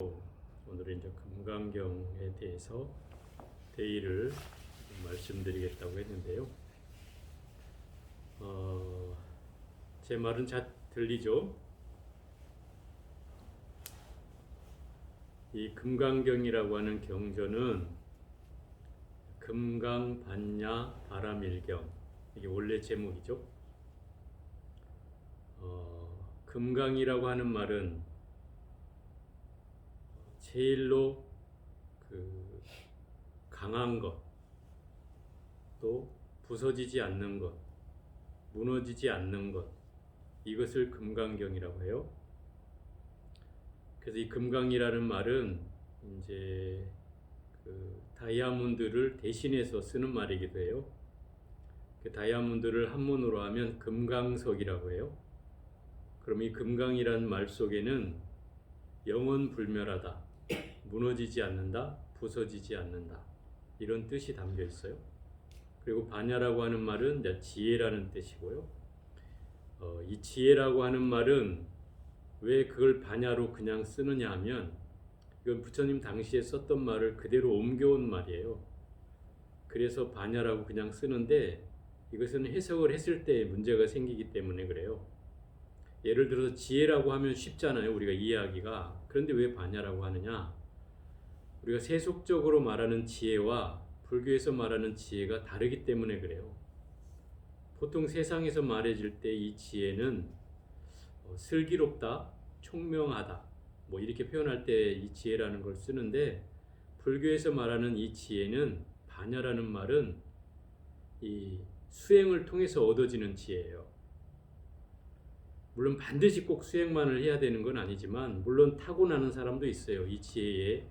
오늘은 이제 금강경에 대해서 대의를 말씀드리겠다고 했는데요. 제 말은 잘 들리죠? 이 금강경이라고 하는 경전은 금강반야 바라밀경, 이게 원래 제목이죠. 금강이라고 하는 말은 제일로 강한 것, 또 부서지지 않는 것, 무너지지 않는 것, 이것을 금강경이라고 해요. 그래서 이 금강이라는 말은 이제 다이아몬드를 대신해서 쓰는 말이기도 해요. 그 다이아몬드를 한문으로 하면 금강석이라고 해요. 그럼 이 금강이라는 말 속에는 영원불멸하다, 무너지지 않는다, 부서지지 않는다, 이런 뜻이 담겨 있어요. 그리고 반야라고 하는 말은 이제 지혜라는 뜻이고요. 이 지혜라고 하는 말은 왜 그걸 반야로 그냥 쓰느냐 하면, 이건 부처님 당시에 썼던 말을 그대로 옮겨온 말이에요. 그래서 반야라고 그냥 쓰는데, 이것은 해석을 했을 때 문제가 생기기 때문에 그래요. 예를 들어서 지혜라고 하면 쉽잖아요, 우리가 이해하기가. 그런데 왜 반야라고 하느냐? 우리가 세속적으로 말하는 지혜와 불교에서 말하는 지혜가 다르기 때문에 그래요. 보통 세상에서 말해질 때 이 지혜는 슬기롭다, 총명하다, 뭐 이렇게 표현할 때 이 지혜라는 걸 쓰는데, 불교에서 말하는 이 지혜는, 반야라는 말은 이 수행을 통해서 얻어지는 지혜예요. 물론 반드시 꼭 수행만을 해야 되는 건 아니지만, 물론 타고나는 사람도 있어요. 이 지혜에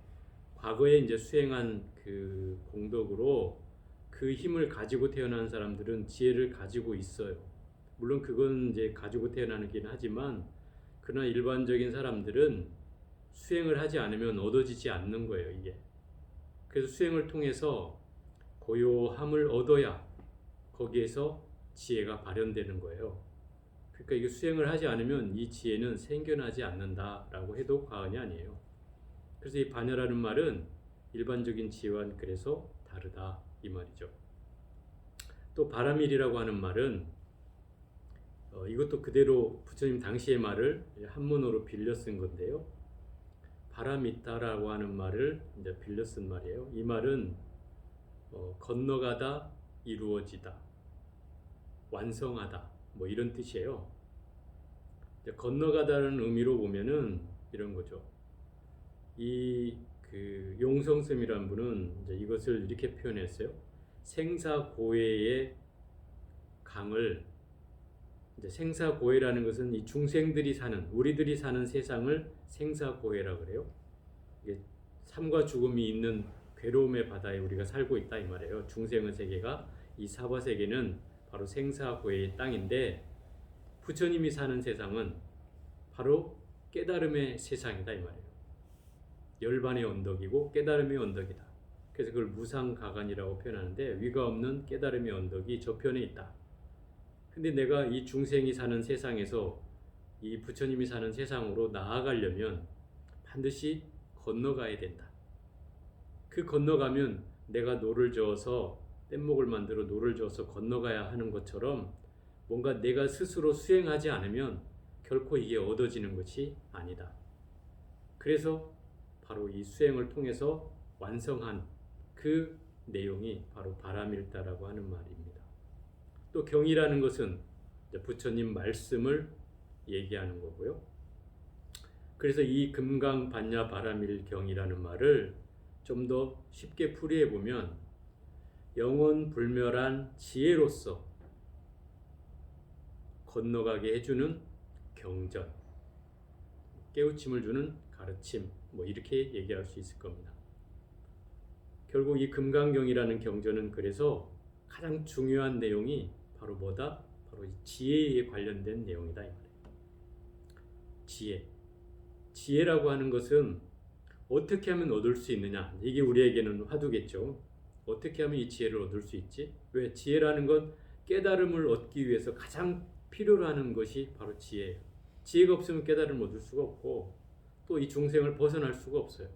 과거에 이제 수행한 그 공덕으로 그 힘을 가지고 태어난 사람들은 지혜를 가지고 있어요. 물론 그건 이제 가지고 태어나긴 하지만, 그러나 일반적인 사람들은 수행을 하지 않으면 얻어지지 않는 거예요, 이게. 그래서 수행을 통해서 고요함을 얻어야 거기에서 지혜가 발현되는 거예요. 그러니까 이게 수행을 하지 않으면 이 지혜는 생겨나지 않는다라고 해도 과언이 아니에요. 그래서 이 반야라는 말은 일반적인 지혜와는 그래서 다르다, 이 말이죠. 또 바라밀이라고 하는 말은 이것도 그대로 부처님 당시의 말을 한문어로 빌려 쓴 건데요. 바라미타라고 하는 말을 이제 빌려 쓴 말이에요. 이 말은 건너가다, 이루어지다, 완성하다, 뭐 이런 뜻이에요. 건너가다는 의미로 보면은 이런 거죠. 용성스님이라는 분은 이제 이것을 이렇게 표현했어요. 생사고해의 강을, 이제 생사고해라는 것은 이 중생들이 사는, 우리들이 사는 세상을 생사고해라 그래요. 이게 삶과 죽음이 있는 괴로움의 바다에 우리가 살고 있다, 이 말이에요. 중생의 세계가, 이 사바 세계는 바로 생사고해의 땅인데, 부처님이 사는 세상은 바로 깨달음의 세상이다, 이 말이에요. 열반의 언덕이고 깨달음의 언덕이다. 그래서 그걸 무상가간이라고 표현하는데, 위가 없는 깨달음의 언덕이 저편에 있다. 근데 내가 이 중생이 사는 세상에서 이 부처님이 사는 세상으로 나아가려면 반드시 건너가야 된다. 그 건너가면 내가 노를 저어서, 뗏목을 만들어 노를 저어서 건너가야 하는 것처럼, 뭔가 내가 스스로 수행하지 않으면 결코 이게 얻어지는 것이 아니다. 그래서 바로 이 수행을 통해서 완성한 그 내용이 바로 바라밀다라고 하는 말입니다. 또 경이라는 것은 부처님 말씀을 얘기하는 거고요. 그래서 이 금강반야 바라밀경이라는 말을 좀 더 쉽게 풀이해 보면, 영원불멸한 지혜로서 건너가게 해주는 경전, 깨우침을 주는 가르침, 뭐 이렇게 얘기할 수 있을 겁니다. 결국 이 금강경이라는 경전은 그래서 가장 중요한 내용이 바로 뭐다? 바로 이 지혜에 관련된 내용이다, 이 말이에요. 지혜라고 하는 것은 어떻게 하면 얻을 수 있느냐? 이게 우리에게는 화두겠죠. 어떻게 하면 이 지혜를 얻을 수 있지? 왜? 지혜라는 건 깨달음을 얻기 위해서 가장 필요로 하는 것이 바로 지혜예요. 지혜가 없으면 깨달음을 얻을 수가 없고, 또 이 중생을 벗어날 수가 없어요.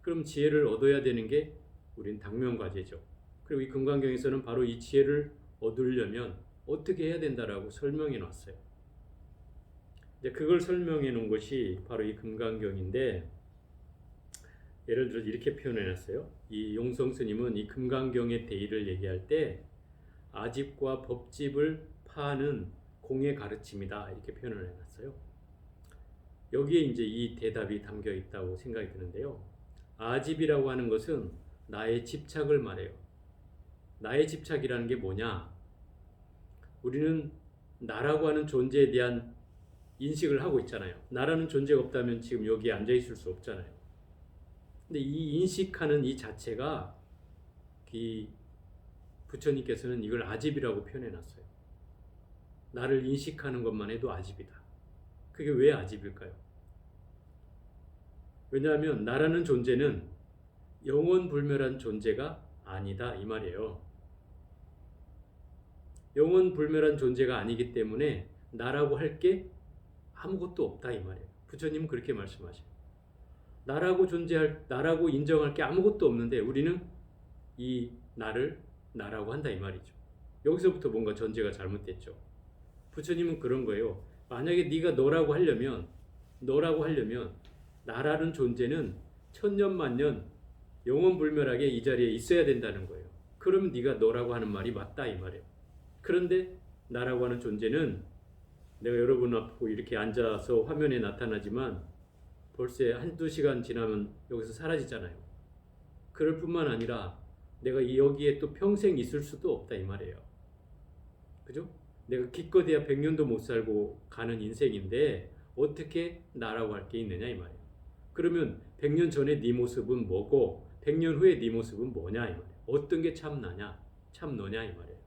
그럼 지혜를 얻어야 되는 게 우린 당면과제죠. 그리고 이 금강경에서는 바로 이 지혜를 얻으려면 어떻게 해야 된다라고 설명해 놨어요. 이제 그걸 설명해 놓은 것이 바로 이 금강경인데, 예를 들어 이렇게 표현해 놨어요. 이 용성 스님은 이 금강경의 대의를 얘기할 때 아집과 법집을 파하는 공의 가르침이다 이렇게 표현을 해놨어요. 여기에 이제 이 대답이 담겨 있다고 생각이 드는데요. 아집이라고 하는 것은 나의 집착을 말해요. 나의 집착이라는 게 뭐냐? 우리는 나라고 하는 존재에 대한 인식을 하고 있잖아요. 나라는 존재가 없다면 지금 여기에 앉아 있을 수 없잖아요. 근데 이 인식하는 이 자체가 이 부처님께서는 이걸 아집이라고 표현해 놨어요. 나를 인식하는 것만 해도 아집이다. 그게 왜 아집일까요? 왜냐하면 나라는 존재는 영원불멸한 존재가 아니다 이 말이에요. 영원불멸한 존재가 아니기 때문에 나라고 할 게 아무것도 없다 이 말이에요. 부처님은 그렇게 말씀하셔요. 나라고 인정할 게 아무것도 없는데 우리는 이 나를 나라고 한다 이 말이죠. 여기서부터 뭔가 전제가 잘못됐죠. 부처님은 그런 거예요. 만약에 네가 너라고 하려면 나라는 존재는 천년만년 영원불멸하게 이 자리에 있어야 된다는 거예요. 그러면 네가 너라고 하는 말이 맞다 이 말이에요. 그런데 나라고 하는 존재는 내가 여러분 앞에 이렇게 앉아서 화면에 나타나지만 벌써 한두 시간 지나면 여기서 사라지잖아요. 그럴 뿐만 아니라 내가 여기에 또 평생 있을 수도 없다 이 말이에요. 그죠? 내가 기껏해야 100년도 못 살고 가는 인생인데 어떻게 나라고 할 게 있느냐 이 말이에요. 그러면 100년 전에 네 모습은 뭐고 100년 후에 네 모습은 뭐냐 이 말이에요. 어떤 게 참 나냐 참 너냐 이 말이에요.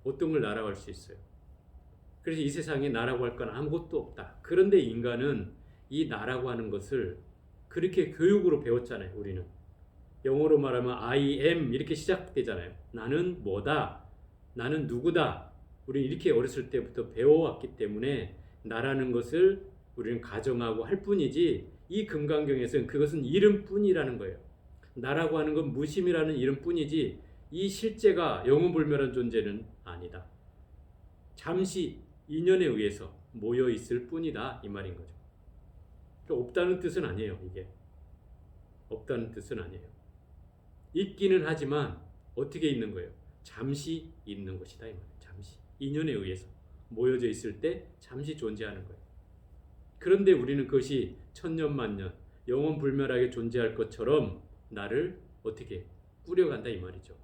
어떤 걸 나라고 할 수 있어요. 그래서 이 세상에 나라고 할 건 아무것도 없다. 그런데 인간은 이 나라고 하는 것을 그렇게 교육으로 배웠잖아요. 우리는 영어로 말하면 I am 이렇게 시작되잖아요. 나는 뭐다, 나는 누구다. 우리는 이렇게 어렸을 때부터 배워왔기 때문에 나라는 것을 우리는 가정하고 할 뿐이지, 이 금강경에서는 그것은 이름뿐이라는 거예요. 나라고 하는 건 무심이라는 이름뿐이지 이 실제가 영원불멸한 존재는 아니다. 잠시 인연에 의해서 모여 있을 뿐이다 이 말인 거죠. 그러니까 없다는 뜻은 아니에요. 이게 없다는 뜻은 아니에요. 있기는 하지만 어떻게 있는 거예요? 잠시 있는 것이다 이 말이에요. 잠시 인연에 의해서 모여져 있을 때 잠시 존재하는 거예요. 그런데 우리는 그것이 천년만년 영원불멸하게 존재할 것처럼 나를 어떻게 꾸려간다 이 말이죠.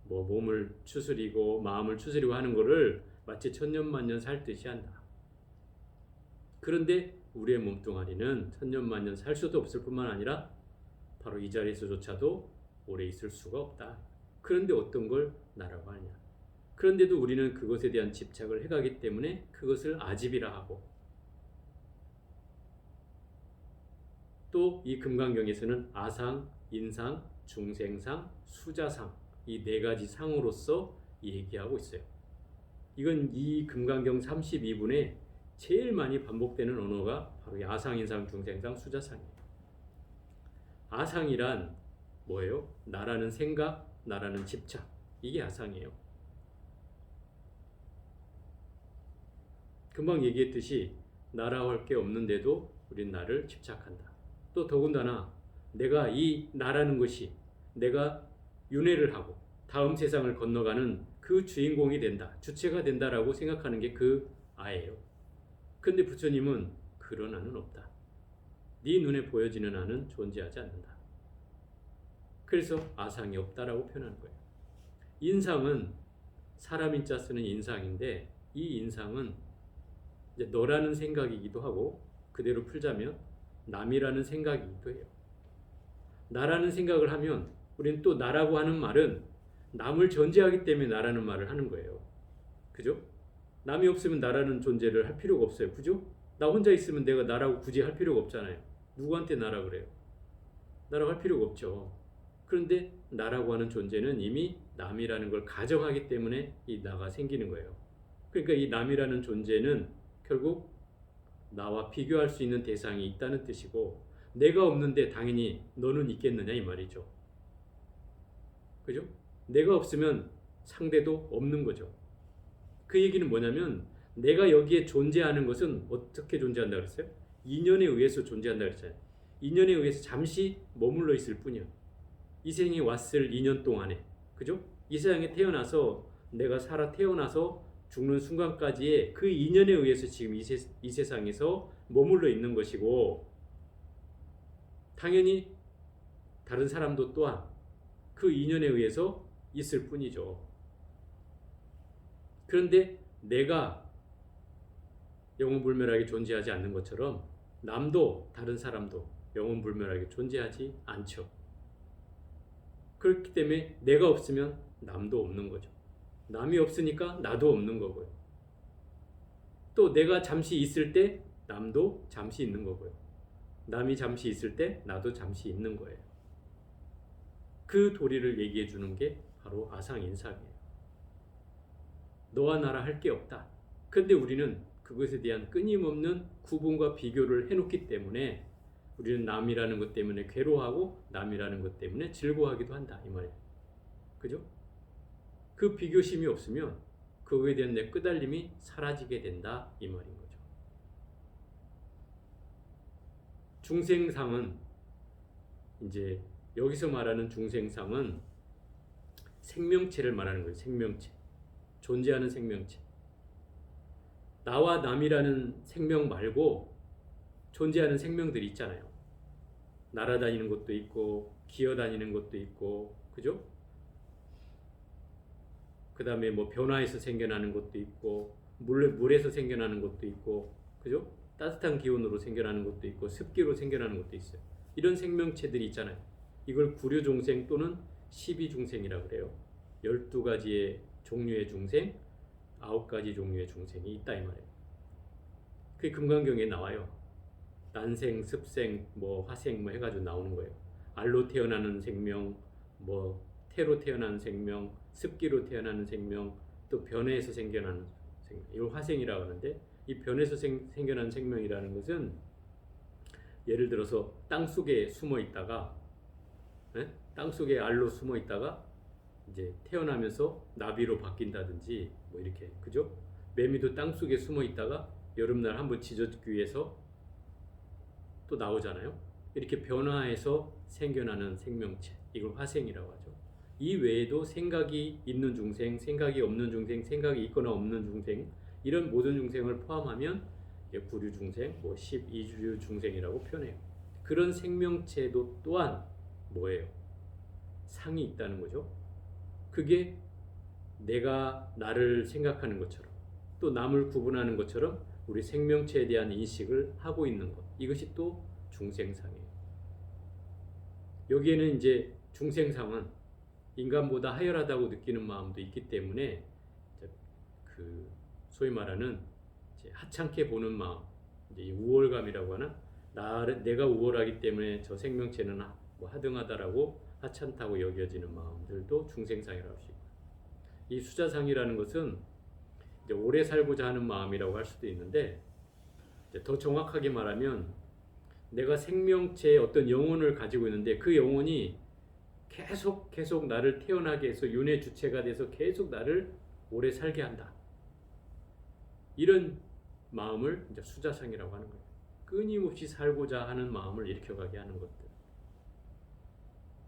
뭐 몸을 추스리고 마음을 추스리고 하는 거를 마치 천년만년 살 듯이 한다. 그런데 우리의 몸뚱아리는 천년만년 살 수도 없을 뿐만 아니라 바로 이 자리에서조차도 오래 있을 수가 없다. 그런데 어떤 걸 나라고 하냐. 그런데도 우리는 그것에 대한 집착을 해가기 때문에 그것을 아집이라 하고, 또 이 금강경에서는 아상, 인상, 중생상, 수자상 이 네 가지 상으로서 얘기하고 있어요. 이건 이 금강경 32분에 제일 많이 반복되는 언어가 바로 이 아상, 인상, 중생상, 수자상이에요. 아상이란 뭐예요? 나라는 생각, 나라는 집착. 이게 아상이에요. 금방 얘기했듯이 나라고 할 게 없는데도 우린 나를 집착한다. 또 더군다나 내가 이 나라는 것이 내가 윤회를 하고 다음 세상을 건너가는 그 주인공이 된다, 주체가 된다라고 생각하는 게 그 아예요. 근데 부처님은 그런 아는 없다. 네 눈에 보여지는 아는 존재하지 않는다. 그래서 아상이 없다라고 표현하는 거예요. 인상은 사람 인자 쓰는 인상인데, 이 인상은 이제 너라는 생각이기도 하고, 그대로 풀자면 남이라는 생각이기도 해요. 나라는 생각을 하면 우리는 또 나라고 하는 말은 남을 전제하기 때문에 나라는 말을 하는 거예요. 그죠? 남이 없으면 나라는 존재를 할 필요가 없어요. 그죠? 나 혼자 있으면 내가 나라고 굳이 할 필요가 없잖아요. 누구한테 나라 그래요? 나라고 할 필요가 없죠. 그런데 나라고 하는 존재는 이미 남이라는 걸 가정하기 때문에 이 나가 생기는 거예요. 그러니까 이 남이라는 존재는 결국 나와 비교할 수 있는 대상이 있다는 뜻이고, 내가 없는데 당연히 너는 있겠느냐 이 말이죠. 그죠? 내가 없으면 상대도 없는 거죠. 그 얘기는 뭐냐면 내가 여기에 존재하는 것은 어떻게 존재한다 그랬어요? 인연에 의해서 존재한다 그랬잖아요. 인연에 의해서 잠시 머물러 있을 뿐이야. 이 생에 왔을 2년 동안에. 그죠? 이 세상에 태어나서 내가 살아 태어나서 죽는 순간까지의 그 인연에 의해서 지금 이 세상에서 머물러 있는 것이고, 당연히 다른 사람도 또한 그 인연에 의해서 있을 뿐이죠. 그런데 내가 영원불멸하게 존재하지 않는 것처럼 남도 다른 사람도 영원불멸하게 존재하지 않죠. 그렇기 때문에 내가 없으면 남도 없는 거죠. 남이 없으니까 나도 없는 거고요. 또 내가 잠시 있을 때 남도 잠시 있는 거고요. 남이 잠시 있을 때 나도 잠시 있는 거예요. 그 도리를 얘기해 주는 게 바로 아상인상이에요. 너와 나라 할 게 없다. 그런데 우리는 그것에 대한 끊임없는 구분과 비교를 해놓기 때문에 우리는 남이라는 것 때문에 괴로워하고 남이라는 것 때문에 즐거워하기도 한다 이 말이에요. 그죠? 그 비교심이 없으면 그거에 대한 내 끄달림이 사라지게 된다 이 말인 거죠. 중생상은 이제 여기서 말하는 중생상은 생명체를 말하는 거예요. 생명체. 존재하는 생명체. 나와 남이라는 생명 말고 존재하는 생명들이 있잖아요. 날아다니는 것도 있고 기어다니는 것도 있고, 그죠? 그 다음에 뭐 변화해서 생겨나는 것도 있고 물에서 생겨나는 것도 있고, 그죠? 따뜻한 기온으로 생겨나는 것도 있고 습기로 생겨나는 것도 있어요. 이런 생명체들이 있잖아요. 이걸 구류중생 또는 12중생이라고 그래요. 12가지의 종류의 중생, 9가지 종류의 중생이 있다 이 말이에요. 그게 금강경에 나와요. 난생, 습생, 뭐 화생 뭐 해가지고 나오는 거예요. 알로 태어나는 생명, 뭐 태로 태어나는 생명, 습기로 태어나는 생명, 또 변해서 생겨나는 생명. 이걸 화생이라고 하는데, 이 변해서 생겨나는 생명이라는 것은 예를 들어서 땅 속에 숨어 있다가, 땅 속에 알로 숨어 있다가 이제 태어나면서 나비로 바뀐다든지 뭐 이렇게, 그죠? 매미도 땅 속에 숨어 있다가 여름날 한번 짖어주기 위해서 또 나오잖아요. 이렇게 변화해서 생겨나는 생명체, 이걸 화생이라고 하죠. 이 외에도 생각이 있는 중생, 생각이 없는 중생, 생각이 있거나 없는 중생, 이런 모든 중생을 포함하면 구류 중생, 뭐 12류 중생이라고 표현해요. 그런 생명체도 또한 뭐예요? 상이 있다는 거죠. 그게 내가 나를 생각하는 것처럼 또 남을 구분하는 것처럼 우리 생명체에 대한 인식을 하고 있는 것, 이것이 또 중생상이에요. 여기에는 이제 중생상은 인간보다 하열하다고 느끼는 마음도 있기 때문에 그 소위 말하는 이제 하찮게 보는 마음, 이제 우월감이라고 하나, 내가 우월하기 때문에 저 생명체는 뭐 하등하다라고 하찮다고 여겨지는 마음들도 중생상이라고 할 수 있고, 이 수자상이라는 것은 이제 오래 살고자 하는 마음이라고 할 수도 있는데, 이제 더 정확하게 말하면 내가 생명체의 어떤 영혼을 가지고 있는데 그 영혼이 계속 나를 태어나게 해서 윤회 주체가 돼서 계속 나를 오래 살게 한다. 이런 마음을 이제 수자상이라고 하는 거예요. 끊임없이 살고자 하는 마음을 일으켜가게 하는 것들.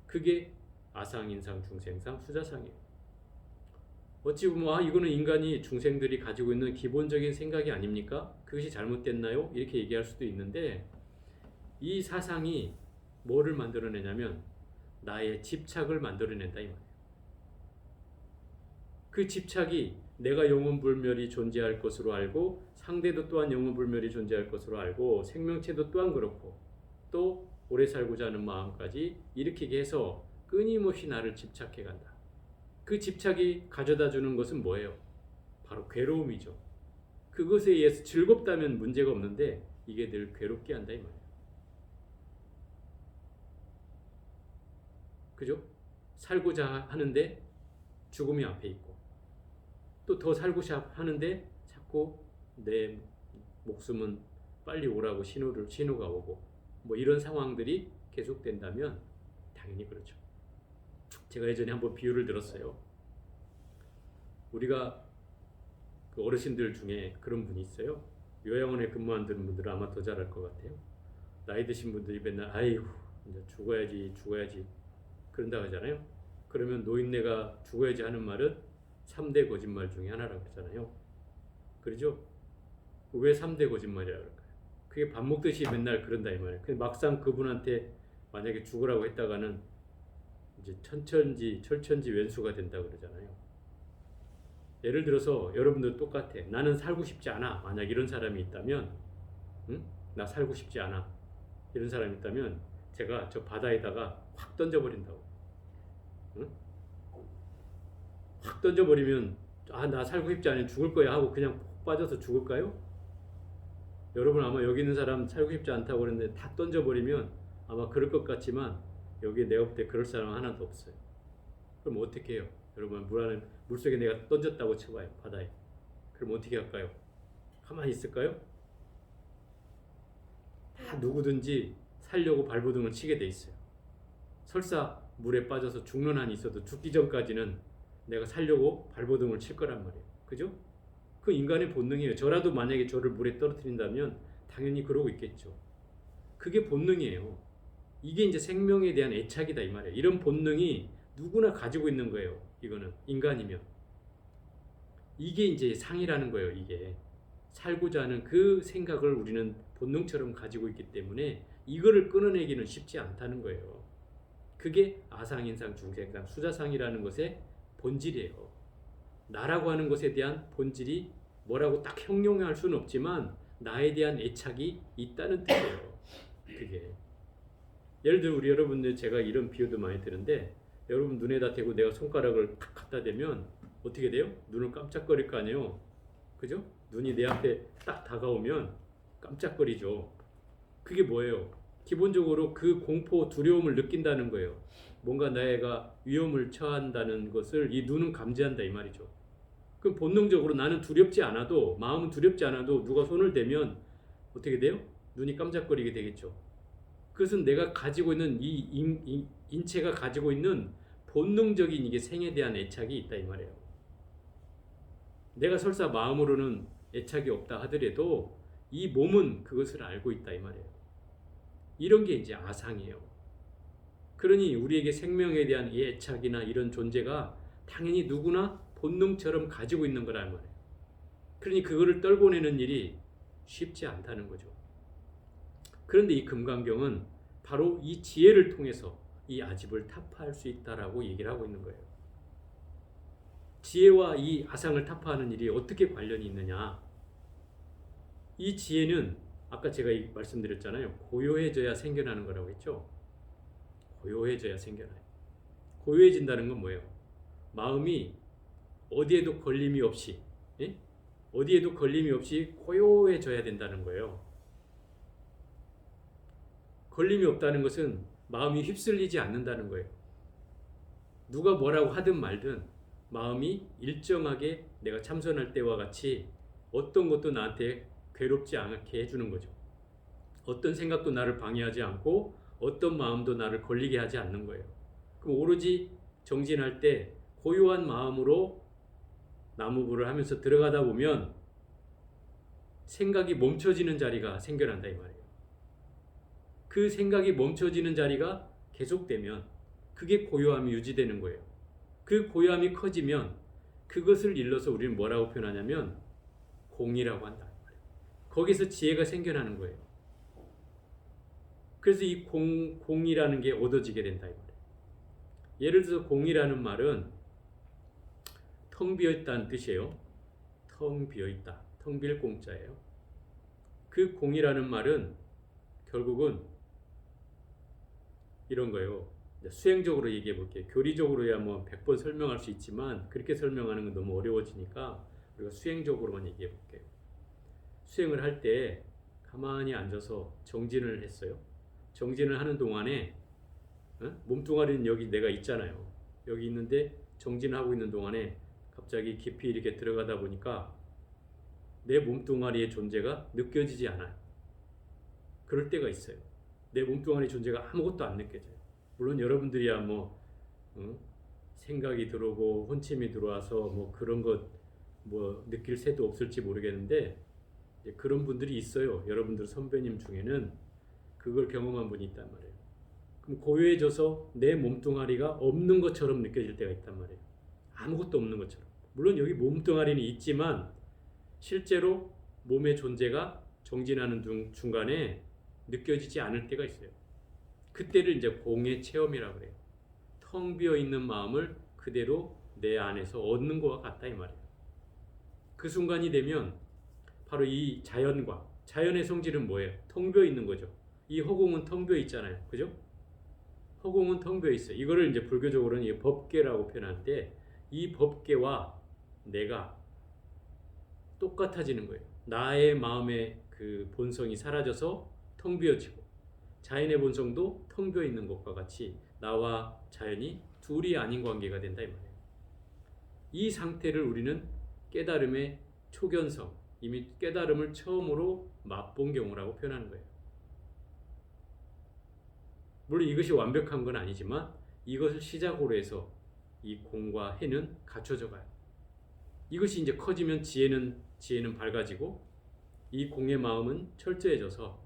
그게 아상인상, 중생상, 수자상이에요. 어찌 보면 이거는 인간이 중생들이 가지고 있는 기본적인 생각이 아닙니까? 그것이 잘못됐나요? 이렇게 얘기할 수도 있는데, 이 사상이 뭐를 만들어내냐면 나의 집착을 만들어낸다 이 말이에요. 그 집착이 내가 영원불멸이 존재할 것으로 알고, 상대도 또한 영원불멸이 존재할 것으로 알고, 생명체도 또한 그렇고, 또 오래 살고자 하는 마음까지 일으키게 해서 끊임없이 나를 집착해 간다. 그 집착이 가져다 주는 것은 뭐예요? 바로 괴로움이죠. 그것에 의해서 즐겁다면 문제가 없는데 이게 늘 괴롭게 한다 이 말이에요. 그죠? 살고자 하는데 죽음이 앞에 있고, 또 더 살고자 하는데 자꾸 내 목숨은 빨리 오라고 신호가 오고 뭐 이런 상황들이 계속된다면 당연히 그렇죠. 제가 예전에 한번 비유를 들었어요. 우리가 그 어르신들 중에 그런 분이 있어요. 요양원에 근무하는 분들은 아마 더 잘할 것 같아요. 나이 드신 분들이 맨날 아이고 이제 죽어야지 그런다고 하잖아요. 그러면 노인네가 죽어야지 하는 말은 3대 거짓말 중에 하나라고 그러잖아요. 그러죠? 왜 3대 거짓말이라고 할까요? 그게 밥 먹듯이 맨날 그런다 이 말이에요. 근데 막상 그분한테 만약에 죽으라고 했다가는 이제 철천지 왼수가 된다고 그러잖아요. 예를 들어서 여러분들 똑같아. 나는 살고 싶지 않아. 만약 이런 사람이 있다면, 응? 나 살고 싶지 않아. 이런 사람이 있다면 제가 저 바다에다가 확 던져버린다고. 응? 확 던져버리면 나 살고 싶지 않아. 죽을 거야 하고 그냥 푹 빠져서 죽을까요? 여러분 아마 여기 있는 사람 살고 싶지 않다고 그랬는데 다 던져버리면 아마 그럴 것 같지만 여기에 내가 볼 때 그럴 사람 하나도 없어요. 그럼 어떻게 해요? 여러분 물속에 내가 던졌다고 쳐봐요. 바다에. 그럼 어떻게 할까요? 가만히 있을까요? 다 누구든지 살려고 발버둥을 치게 돼 있어요. 설사 물에 빠져서 죽는 한이 있어도 죽기 전까지는 내가 살려고 발버둥을 칠 거란 말이에요. 그죠? 그 인간의 본능이에요. 저라도 만약에 저를 물에 떨어뜨린다면 당연히 그러고 있겠죠. 그게 본능이에요. 이게 이제 생명에 대한 애착이다 이 말이에요. 이런 본능이 누구나 가지고 있는 거예요. 이거는 인간이면. 이게 이제 상이라는 거예요. 이게 살고자 하는 그 생각을 우리는 본능처럼 가지고 있기 때문에 이거를 끊어내기는 쉽지 않다는 거예요. 그게 아상인상 중생상 수자상이라는 것의 본질이에요. 나라고 하는 것에 대한 본질이 뭐라고 딱 형용할 수는 없지만 나에 대한 애착이 있다는 뜻이에요. 그게 예를 들어 우리 여러분들 제가 이런 비유도 많이 드는데 여러분 눈에다 대고 내가 손가락을 탁 갖다 대면 어떻게 돼요? 눈을 깜짝거릴 거 아니에요. 그죠? 눈이 내 앞에 딱 다가오면 깜짝거리죠. 그게 뭐예요? 기본적으로 그 공포, 두려움을 느낀다는 거예요. 뭔가 내가 위험을 처한다는 것을 이 눈은 감지한다 이 말이죠. 그럼 본능적으로 나는 두렵지 않아도 마음은 두렵지 않아도 누가 손을 대면 어떻게 돼요? 눈이 깜짝거리게 되겠죠. 그것은 내가 가지고 있는 이 인체가 가지고 있는 본능적인 이게 생에 대한 애착이 있다 이 말이에요. 내가 설사 마음으로는 애착이 없다 하더라도 이 몸은 그것을 알고 있다 이 말이에요. 이런 게 이제 아상이에요. 그러니 우리에게 생명에 대한 이 애착이나 이런 존재가 당연히 누구나 본능처럼 가지고 있는 거란 말이에요. 그러니 그거를 떨궈내는 일이 쉽지 않다는 거죠. 그런데 이 금강경은 바로 이 지혜를 통해서 이 아집을 타파할 수 있다라고 얘기를 하고 있는 거예요. 지혜와 이 아상을 타파하는 일이 어떻게 관련이 있느냐? 이 지혜는 아까 제가 말씀드렸잖아요. 고요해져야 생겨나는 거라고 했죠. 고요해져야 생겨나요. 고요해진다는 건 뭐예요? 마음이 어디에도 걸림이 없이, 예? 어디에도 걸림이 없이 고요해져야 된다는 거예요. 걸림이 없다는 것은 마음이 휩쓸리지 않는다는 거예요. 누가 뭐라고 하든 말든 마음이 일정하게 내가 참선할 때와 같이 어떤 것도 나한테 괴롭지 않게 해주는 거죠. 어떤 생각도 나를 방해하지 않고 어떤 마음도 나를 걸리게 하지 않는 거예요. 그럼 오로지 정진할 때 고요한 마음으로 나무부를 하면서 들어가다 보면 생각이 멈춰지는 자리가 생겨난다 이 말이에요. 그 생각이 멈춰지는 자리가 계속되면 그게 고요함이 유지되는 거예요. 그 고요함이 커지면 그것을 일러서 우리는 뭐라고 표현하냐면 공이라고 한다. 거기서 지혜가 생겨나는 거예요. 그래서 이 공이라는 게 얻어지게 된다 이 말이에요. 예를 들어서 공이라는 말은 텅 비어있다는 뜻이에요. 텅 비어있다. 텅 빌 공자예요. 그 공이라는 말은 결국은 이런 거예요. 수행적으로 얘기해 볼게요. 교리적으로야 뭐 100번 설명할 수 있지만 그렇게 설명하는 건 너무 어려워지니까 우리가 수행적으로만 얘기해 볼게요. 수행을 할 때 가만히 앉아서 정진을 했어요. 정진을 하는 동안에 몸뚱아리는 여기 내가 있잖아요. 여기 있는데 정진하고 있는 동안에 갑자기 깊이 이렇게 들어가다 보니까 내 몸뚱아리의 존재가 느껴지지 않아요. 그럴 때가 있어요. 내 몸뚱아리 존재가 아무것도 안 느껴져요. 물론 여러분들이야 뭐 생각이 들어오고 혼침이 들어와서 뭐 그런 것 뭐 느낄 새도 없을지 모르겠는데 그런 분들이 있어요. 여러분들 선배님 중에는 그걸 경험한 분이 있단 말이에요. 그럼 고요해져서 내 몸뚱아리가 없는 것처럼 느껴질 때가 있단 말이에요. 아무것도 없는 것처럼. 물론 여기 몸뚱아리는 있지만 실제로 몸의 존재가 정진하는 중간에 느껴지지 않을 때가 있어요. 그때를 이제 공의 체험이라고 그래요. 텅 비어 있는 마음을 그대로 내 안에서 얻는 것과 같다 이 말이에요. 그 순간이 되면 바로 이 자연의 성질은 뭐예요? 텅 비어 있는 거죠. 이 허공은 텅 비어 있잖아요. 그죠? 허공은 텅 비어 있어요. 이거를 이제 불교적으로는 이 법계라고 표현하는데 이 법계와 내가 똑같아지는 거예요. 나의 마음의 그 본성이 사라져서 텅 비어지고 자연의 본성도 텅 비어 있는 것과 같이 나와 자연이 둘이 아닌 관계가 된다 이 말이에요. 이 상태를 우리는 깨달음의 초견성, 이미 깨달음을 처음으로 맛본 경우라고 표현하는 거예요. 물론 이것이 완벽한 건 아니지만 이것을 시작으로 해서 이 공과 해는 갖춰져 가요. 이것이 이제 커지면 지혜는 밝아지고 이 공의 마음은 철저해져서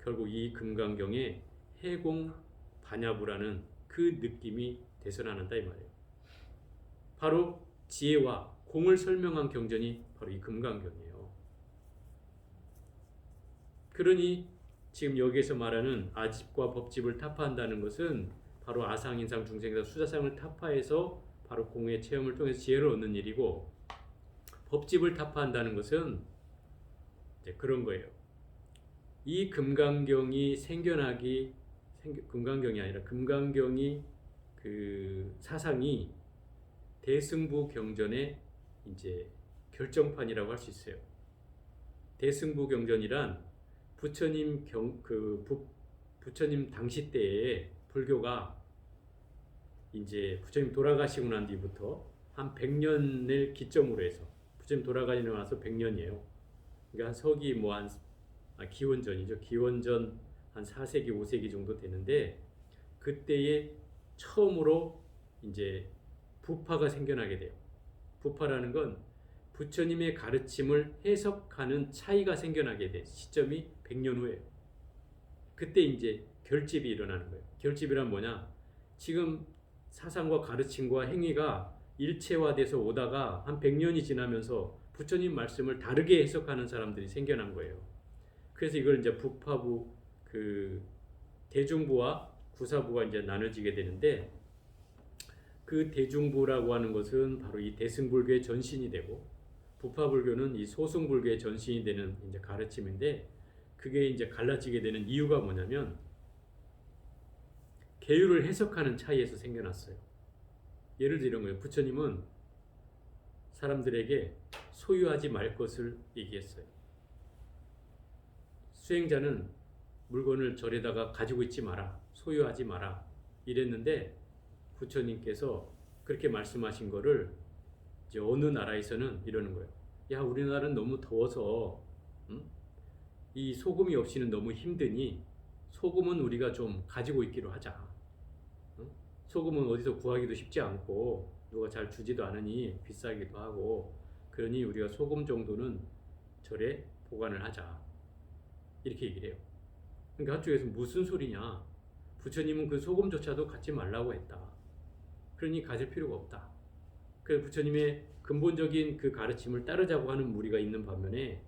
결국 이 금강경에 해공 반야부라는 그 느낌이 되서나는다 이 말이에요. 바로 지혜와 공을 설명한 경전이 바로 이 금강경이에요. 그러니 지금 여기에서 말하는 아집과 법집을 타파한다는 것은 바로 아상, 인상, 중생에서 수자상을 타파해서 바로 공의 체험을 통해서 지혜를 얻는 일이고, 법집을 타파한다는 것은 이제 그런 거예요. 이 금강경이 금강경이 아니라 금강경이 그 사상이 대승부 경전의 이제 결정판이라고 할 수 있어요. 대승부 경전이란 부처님 부처님 당시 때에 불교가 이제 부처님 돌아가시고 난 뒤부터 한 100년을 기점으로 해서 부처님 돌아가시고 나서 100년이에요. 그러니까 한 서기 기원전이죠. 기원전 한 4세기, 5세기 정도 되는데 그때에 처음으로 이제 부파가 생겨나게 돼요. 부파라는 건 부처님의 가르침을 해석하는 차이가 생겨나게 된 시점이 100년 후예요. 그때 이제 결집이 일어나는 거예요. 결집이란 뭐냐? 지금 사상과 가르침과 행위가 일체화돼서 오다가 한 100년이 지나면서 부처님 말씀을 다르게 해석하는 사람들이 생겨난 거예요. 그래서 이걸 이제 부파부, 대중부와 구사부가 이제 나눠지게 되는데, 그 대중부라고 하는 것은 바로 이 대승불교의 전신이 되고, 부파불교는 이 소승불교의 전신이 되는 이제 가르침인데, 그게 이제 갈라지게 되는 이유가 뭐냐면 계율을 해석하는 차이에서 생겨났어요. 예를 들어 이런 거예요. 부처님은 사람들에게 소유하지 말 것을 얘기했어요. 수행자는 물건을 절에다가 가지고 있지 마라, 소유하지 마라 이랬는데, 부처님께서 그렇게 말씀하신 거를 이제 어느 나라에서는 이러는 거예요. 야, 우리나라는 너무 더워서 이 소금이 없이는 너무 힘드니 소금은 우리가 좀 가지고 있기로 하자. 소금은 어디서 구하기도 쉽지 않고 누가 잘 주지도 않으니 비싸기도 하고, 그러니 우리가 소금 정도는 절에 보관을 하자. 이렇게 얘기를 해요. 그러니까 한쪽에서 무슨 소리냐? 부처님은 그 소금조차도 갖지 말라고 했다. 그러니 가질 필요가 없다. 그래서 부처님의 근본적인 그 가르침을 따르자고 하는 무리가 있는 반면에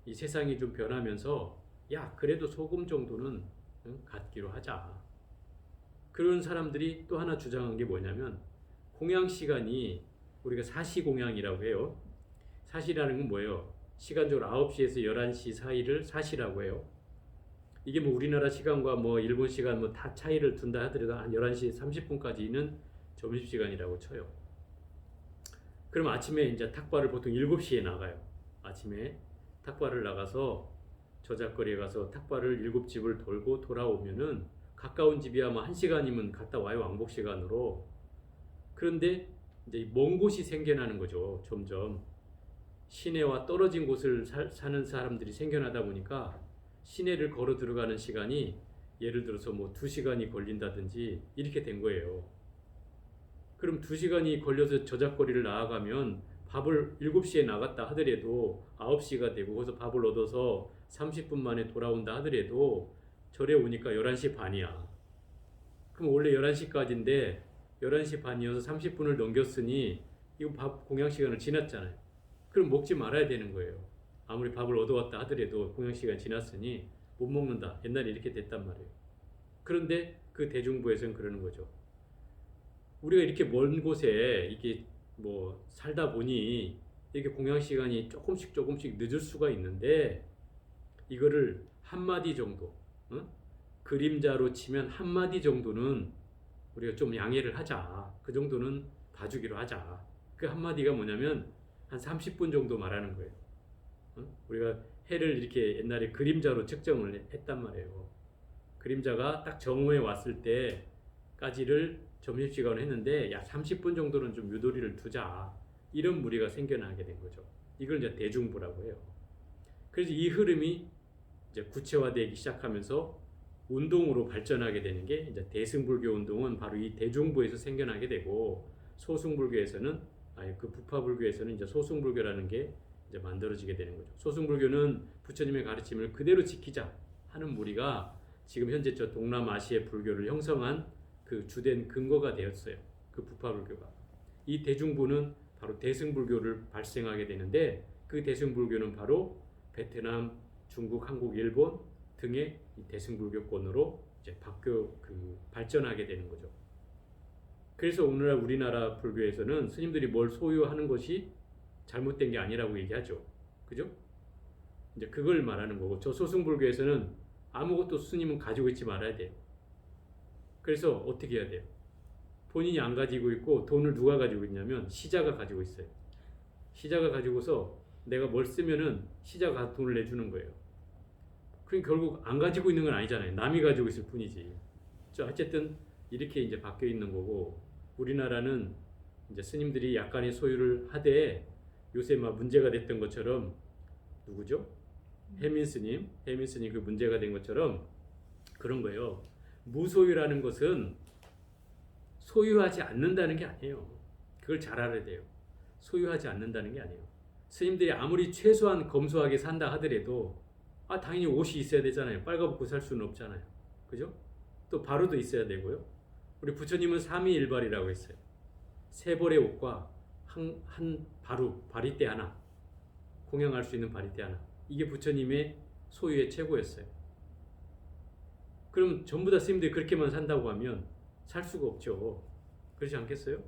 이 세상이 좀 변하면서 야, 그래도 소금 정도는 갖기로 하자. 그런 사람들이 또 하나 주장한 게 뭐냐면, 공양 시간이 우리가 사시공양이라고 해요. 사시라는 건 뭐예요? 시간적으로 9시에서 11시 사이를 사시라고 해요. 이게 뭐 우리나라 시간과 뭐 일본 시간 뭐 다 차이를 둔다 하더라도 한 11시 30분까지는 점심시간이라고 쳐요. 그럼 아침에 이제 탁발을 보통 7시에 나가요. 아침에 탁발을 나가서 저작거리에 가서 탁발을 7집을 돌고 돌아오면은 가까운 집이야 뭐 1시간이면 갔다 와요, 왕복 시간으로. 그런데 이제 먼 곳이 생겨나는 거죠. 점점 시내와 떨어진 곳을 사는 사람들이 생겨나다 보니까 시내를 걸어 들어가는 시간이 예를 들어서 뭐 2시간이 걸린다든지 이렇게 된 거예요. 그럼 2시간이 걸려서 저작거리를 나아가면 밥을 7시에 나갔다 하더라도 9시가 되고 거기서 밥을 얻어서 30분 만에 돌아온다 하더라도 절에 오니까 11시 반이야. 그럼 원래 11시까지인데 11시 반이어서 30분을 넘겼으니 이거 밥 공양 시간을 지났잖아요. 그럼 먹지 말아야 되는 거예요. 아무리 밥을 얻어왔다 하더라도 공양 시간 지났으니 못 먹는다. 옛날에 이렇게 됐단 말이에요. 그런데 그 대중부에서는 그러는 거죠. 우리가 이렇게 먼 곳에 이게 뭐 살다 보니 이렇게 공양 시간이 조금씩 늦을 수가 있는데 이거를 한마디 정도, 그림자로 치면 한마디 정도는 우리가 좀 양해를 하자. 그 정도는 봐주기로 하자. 그 한마디가 뭐냐면 한 30분 정도 말하는 거예요. 우리가 해를 이렇게 옛날에 그림자로 측정을 했단 말이에요. 그림자가 딱 정오에 왔을 때까지를 점심시간을 했는데 약 30분 정도는 좀 유도리를 두자. 이런 무리가 생겨나게 된 거죠. 이걸 이제 대중부라고 해요. 그래서 이 흐름이 이제 구체화되기 시작하면서 운동으로 발전하게 되는 게 이제 대승불교 운동은 바로 이 대중부에서 생겨나게 되고 소승불교에서는 그 부파불교에서는 이제 소승불교라는 게 이제 만들어지게 되는 거죠. 소승불교는 부처님의 가르침을 그대로 지키자 하는 무리가 지금 현재 저 동남아시아 불교를 형성한 그 주된 근거가 되었어요. 그 부파불교가. 이 대중부는 바로 대승불교를 발생하게 되는데 그 대승불교는 바로 베트남, 중국, 한국, 일본 등의 대승불교권으로 이제 발전하게 되는 거죠. 그래서 오늘날 우리나라 불교에서는 스님들이 뭘 소유하는 것이 잘못된 게 아니라고 얘기하죠. 그죠? 이제 그걸 말하는 거고 저 소승불교에서는 아무것도 스님은 가지고 있지 말아야 돼요. 그래서 어떻게 해야 돼요? 본인이 안 가지고 있고 돈을 누가 가지고 있냐면 시자가 가지고 있어요. 시자가 가지고서 내가 뭘 쓰면은 시자가 돈을 내주는 거예요. 그럼 결국 안 가지고 있는 건 아니잖아요. 남이 가지고 있을 뿐이지. 어쨌든 이렇게 이제 바뀌어 있는 거고 우리나라는 이제 스님들이 약간의 소유를 하되 요새 막 문제가 됐던 것처럼 누구죠? 해민 스님 그 문제가 된 것처럼 그런 거예요. 무소유라는 것은 소유하지 않는다는 게 아니에요. 그걸 잘 알아야 돼요. 소유하지 않는다는 게 아니에요. 스님들이 아무리 최소한 검소하게 산다 하더라도 당연히 옷이 있어야 되잖아요. 빨가벗고 살 수는 없잖아요. 그죠? 또 바루도 있어야 되고요. 우리 부처님은 삼위일발이라고 했어요. 세 벌의 옷과 한 바리떼 하나, 공양할 수 있는 바리떼 하나. 이게 부처님의 소유의 최고였어요. 그럼 전부 다 스님들이 그렇게만 산다고 하면 살 수가 없죠. 그렇지 않겠어요?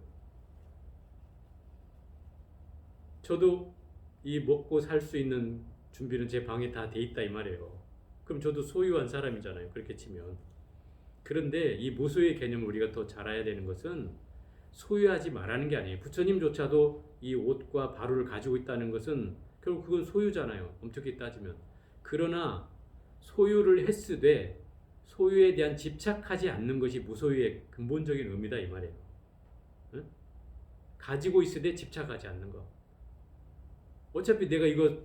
저도 이 먹고 살 수 있는 준비는 제 방에 다 돼 있다 이 말이에요. 그럼 저도 소유한 사람이잖아요. 그렇게 치면. 그런데 이 무소유의 개념을 우리가 더 잘 알아야 되는 것은 소유하지 말라는 게 아니에요. 부처님조차도 이 옷과 바루를 가지고 있다는 것은 결국 그건 소유잖아요. 엄격히 따지면. 그러나 소유를 했으되 소유에 대한 집착하지 않는 것이 무소유의 근본적인 의미다 이 말이에요. 응? 가지고 있으되 집착하지 않는 거. 어차피 내가 이거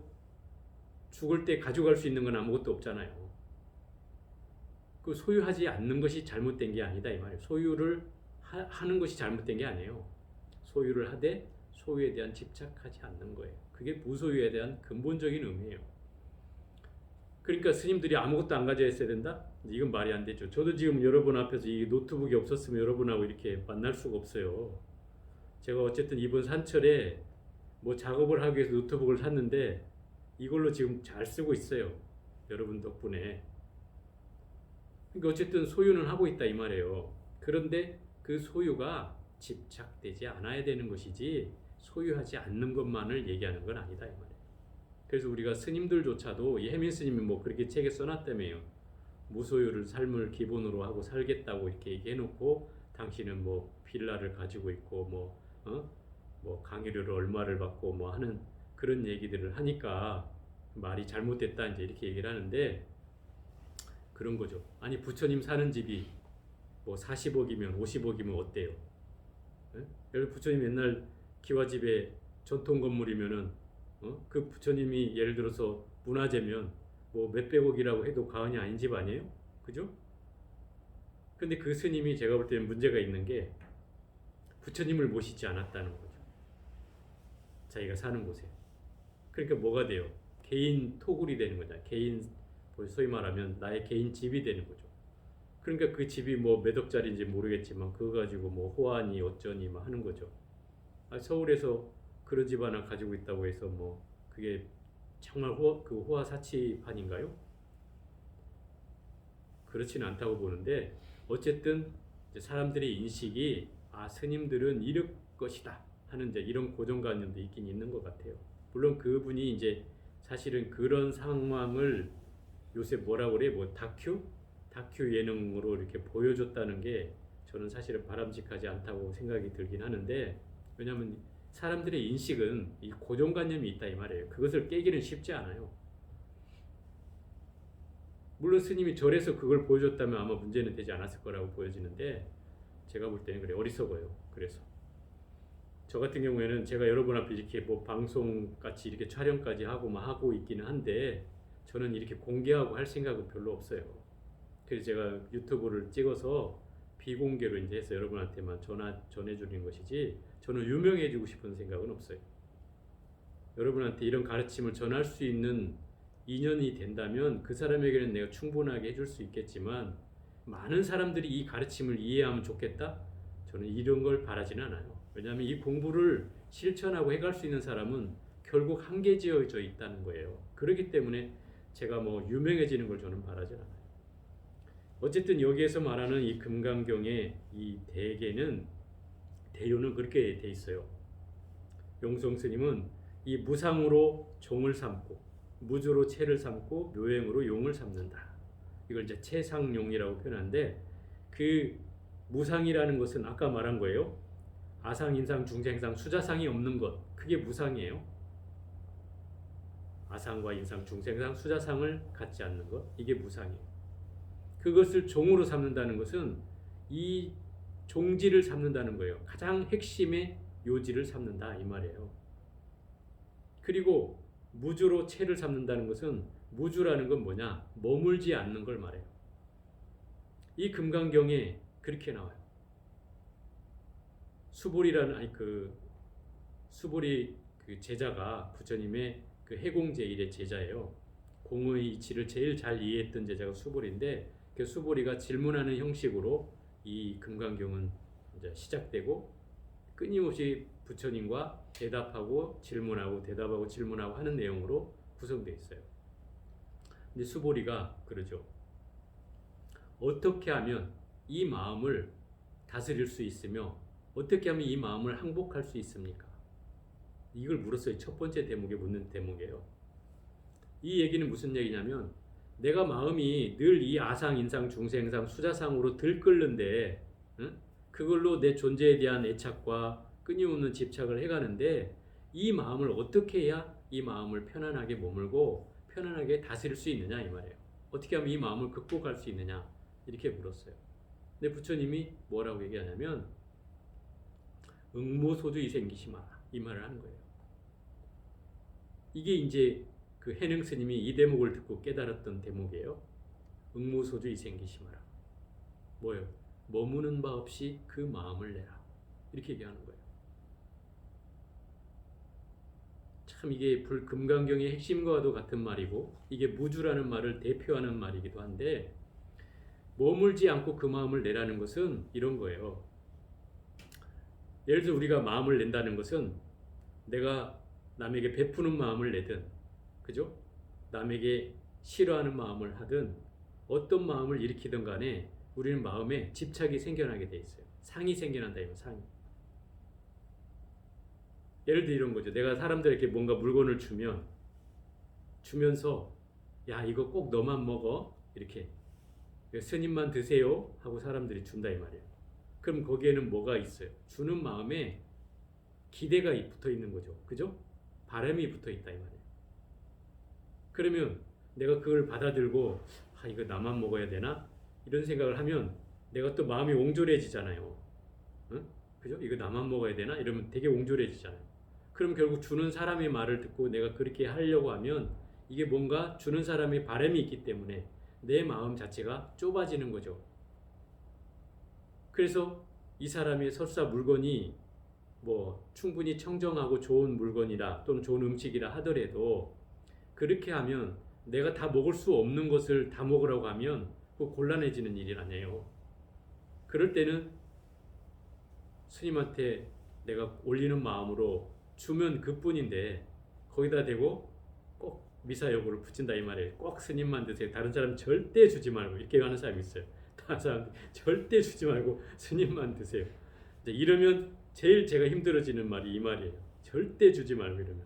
죽을 때 가져갈 수 있는 건 아무것도 없잖아요. 그 소유하지 않는 것이 잘못된 게 아니다 이 말이에요. 소유를 하는 것이 잘못된 게 아니에요. 소유를 하되 소유에 대한 집착하지 않는 거예요. 그게 무소유에 대한 근본적인 의미예요. 그러니까 스님들이 아무것도 안 가져야 했어야 된다? 이건 말이 안 되죠. 저도 지금 여러분 앞에서 이 노트북이 없었으면 여러분하고 이렇게 만날 수가 없어요. 제가 어쨌든 이번 산철에 뭐 작업을 하기 위해서 노트북을 샀는데 이걸로 지금 잘 쓰고 있어요. 여러분 덕분에. 그러니까 어쨌든 소유는 하고 있다 이 말이에요. 그런데 그 소유가 집착되지 않아야 되는 것이지 소유하지 않는 것만을 얘기하는 건 아니다 이 말이에요. 그래서 우리가 스님들조차도 이 해민 스님이 뭐 그렇게 책에 써놨다며요. 무소유를 삶을 기본으로 하고 살겠다고 이렇게 얘기해놓고 당신은 뭐 빌라를 가지고 있고 뭐 강의료를 얼마를 받고 뭐 하는 그런 얘기들을 하니까 말이 잘못됐다 이제 이렇게 얘기를 하는데 그런 거죠. 아니 부처님 사는 집이 뭐 40억이면 50억이면 어때요? 여러분 부처님 옛날 기와집에 전통 건물이면은 그 부처님이 예를 들어서 문화재면 뭐 몇백억이라고 해도 과언이 아닌 집 아니에요? 그죠? 근데 그 스님이 제가 볼 때는 문제가 있는 게 부처님을 모시지 않았다는 거죠. 자기가 사는 곳에. 그러니까 뭐가 돼요? 개인 토굴이 되는 거잖아요. 개인, 소위 말하면 나의 개인 집이 되는 거죠. 그러니까 그 집이 뭐 몇 억짜리인지 모르겠지만 그거 가지고 뭐 호환이 어쩌니 막 하는 거죠. 서울에서 그런 집 하나 가지고 있다고 해서 뭐 그게 정말 호화사치판인가요? 그렇지는 않다고 보는데, 어쨌든 사람들의 인식이 스님들은 이럴 것이다 하는 이제 이런 고정관념도 있긴 있는 것 같아요. 물론 그분이 이제 사실은 그런 상황을 요새 뭐라고 그래? 뭐 다큐 예능으로 이렇게 보여줬다는 게 저는 사실은 바람직하지 않다고 생각이 들긴 하는데, 왜냐하면 사람들의 인식은 이 고정관념이 있다 이 말이에요. 그것을 깨기는 쉽지 않아요. 물론 스님이 절에서 그걸 보여줬다면 아마 문제는 되지 않았을 거라고 보여지는데, 제가 볼 때는 그래 어리석어요. 그래서 저 같은 경우에는 제가 여러분 앞에 이렇게 뭐 방송 같이 이렇게 촬영까지 하고 있기는 한데, 저는 이렇게 공개하고 할 생각은 별로 없어요. 그래서 제가 유튜브를 찍어서 비공개로 이제 해서 여러분한테만 전해주는 것이지, 저는 유명해지고 싶은 생각은 없어요. 여러분한테 이런 가르침을 전할 수 있는 인연이 된다면 그 사람에게는 내가 충분하게 해줄 수 있겠지만, 많은 사람들이 이 가르침을 이해하면 좋겠다? 저는 이런 걸 바라지는 않아요. 왜냐하면 이 공부를 실천하고 해갈 수 있는 사람은 결국 한계지어져 있다는 거예요. 그렇기 때문에 제가 뭐 유명해지는 걸 저는 바라지 않아요. 어쨌든 여기에서 말하는 이 금강경의 이 대요는 그렇게 돼 있어요. 용성 스님은 이 무상으로 종을 삼고 무주로 체를 삼고 묘행으로 용을 삼는다. 이걸 이제 체상용이라고 표현하는데, 그 무상이라는 것은 아까 말한 거예요. 아상, 인상, 중생상, 수자상이 없는 것, 그게 무상이에요. 아상과 인상, 중생상, 수자상을 갖지 않는 것, 이게 무상이에요. 그것을 종으로 삼는다는 것은 이 종지를 삼는다는 거예요. 가장 핵심의 요지를 삼는다 이 말이에요. 그리고 무주로 체를 삼는다는 것은, 무주라는 건 뭐냐? 머물지 않는 걸 말해요. 이 금강경에 그렇게 나와요. 수보리 그 제자가 부처님의 그 해공제일의 제자예요. 공의 이치를 제일 잘 이해했던 제자가 수보리인데, 그 수보리가 질문하는 형식으로 이 금강경은 이제 시작되고, 끊임없이 부처님과 대답하고 질문하고 대답하고 질문하고 하는 내용으로 구성되어 있어요. 근데 수보리가 그러죠. 어떻게 하면 이 마음을 다스릴 수 있으며 어떻게 하면 이 마음을 항복할 수 있습니까? 이걸 물었어요. 첫 번째 대목에 묻는 대목이에요. 이 얘기는 무슨 얘기냐면, 내가 마음이 늘 이 아상, 인상, 중생상, 수자상으로 들끓는데, 그걸로 내 존재에 대한 애착과 끊임없는 집착을 해가는데, 이 마음을 어떻게 해야 이 마음을 편안하게 머물고 편안하게 다스릴 수 있느냐 이 말이에요. 어떻게 하면 이 마음을 극복할 수 있느냐, 이렇게 물었어요. 근데 부처님이 뭐라고 얘기하냐면, 응모소주이 생기시 마라, 이 말을 하는 거예요. 이게 이제 그 해능 스님이 이 대목을 듣고 깨달았던 대목이에요. 응모소주이 생기시 마라. 뭐예요? 머무는 바 없이 그 마음을 내라, 이렇게 얘기하는 거예요. 참 이게 금강경의 핵심과도 같은 말이고, 이게 무주라는 말을 대표하는 말이기도 한데, 머물지 않고 그 마음을 내라는 것은 이런 거예요. 예를 들어 우리가 마음을 낸다는 것은, 내가 남에게 베푸는 마음을 내든, 그죠? 남에게 싫어하는 마음을 하든 어떤 마음을 일으키든 간에 우리는 마음에 집착이 생겨나게 돼 있어요. 상이 생겨난다 이거, 상이. 예를 들어 이런 거죠. 내가 사람들에게 뭔가 물건을 주면서 야 이거 꼭 너만 먹어, 이렇게 스님만 드세요 하고 사람들이 준다 이 말이에요. 그럼 거기에는 뭐가 있어요? 주는 마음에 기대가 붙어 있는 거죠. 그죠? 바람이 붙어 있다 이 말이에요. 그러면 내가 그걸 받아들고 이거 나만 먹어야 되나? 이런 생각을 하면 내가 또 마음이 옹졸해지잖아요. 응? 그죠? 이거 나만 먹어야 되나? 이러면 되게 옹졸해지잖아요. 그럼 결국 주는 사람의 말을 듣고 내가 그렇게 하려고 하면 이게 뭔가 주는 사람의 바람이 있기 때문에 내 마음 자체가 좁아지는 거죠. 그래서 이 사람의 설사 물건이 뭐 충분히 청정하고 좋은 물건이라 또는 좋은 음식이라 하더라도 그렇게 하면 내가 다 먹을 수 없는 것을 다 먹으라고 하면 그 곤란해지는 일이 아니에요. 그럴 때는 스님한테 내가 올리는 마음으로 주면 그뿐인데 거기다 대고 꼭 미사 여부를 붙인다 이 말이에요. 꼭 스님만 드세요. 다른 사람 절대 주지 말고 이렇게 하는 사람이 있어요. 다른 사람 절대 주지 말고 스님만 드세요. 이러면 제일 제가 힘들어지는 말이 이 말이에요. 절대 주지 말고 이러면.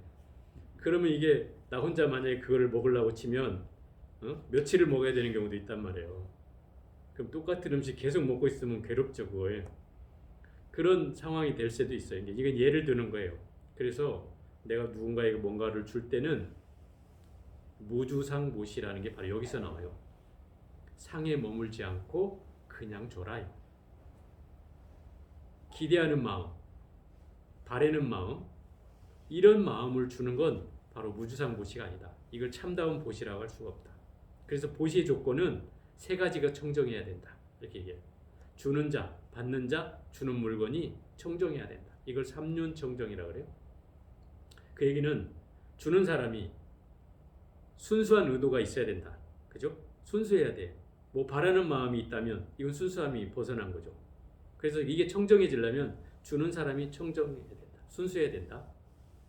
그러면 이게 나 혼자 만약에 그거를 먹으려고 치면 며칠을 먹어야 되는 경우도 있단 말이에요. 그럼 똑같은 음식 계속 먹고 있으면 괴롭죠 그거에. 그런 상황이 될 수도 있어요. 이건 예를 드는 거예요. 그래서 내가 누군가에게 뭔가를 줄 때는 무주상모시라는 게 바로 여기서 나와요. 상에 머물지 않고 그냥 줘라. 기대하는 마음, 바라는 마음, 이런 마음을 주는 건 바로 무주상보시가 아니다. 이걸 참다운 보시라고 할 수가 없다. 그래서 보시의 조건은 세 가지가 청정해야 된다. 이렇게 얘기해요. 주는 자, 받는 자, 주는 물건이 청정해야 된다. 이걸 삼륜 청정이라고 그래요. 그 얘기는 주는 사람이 순수한 의도가 있어야 된다. 그죠? 순수해야 돼. 뭐 바라는 마음이 있다면 이건 순수함이 벗어난 거죠. 그래서 이게 청정해지려면 주는 사람이 청정해야 된다. 순수해야 된다.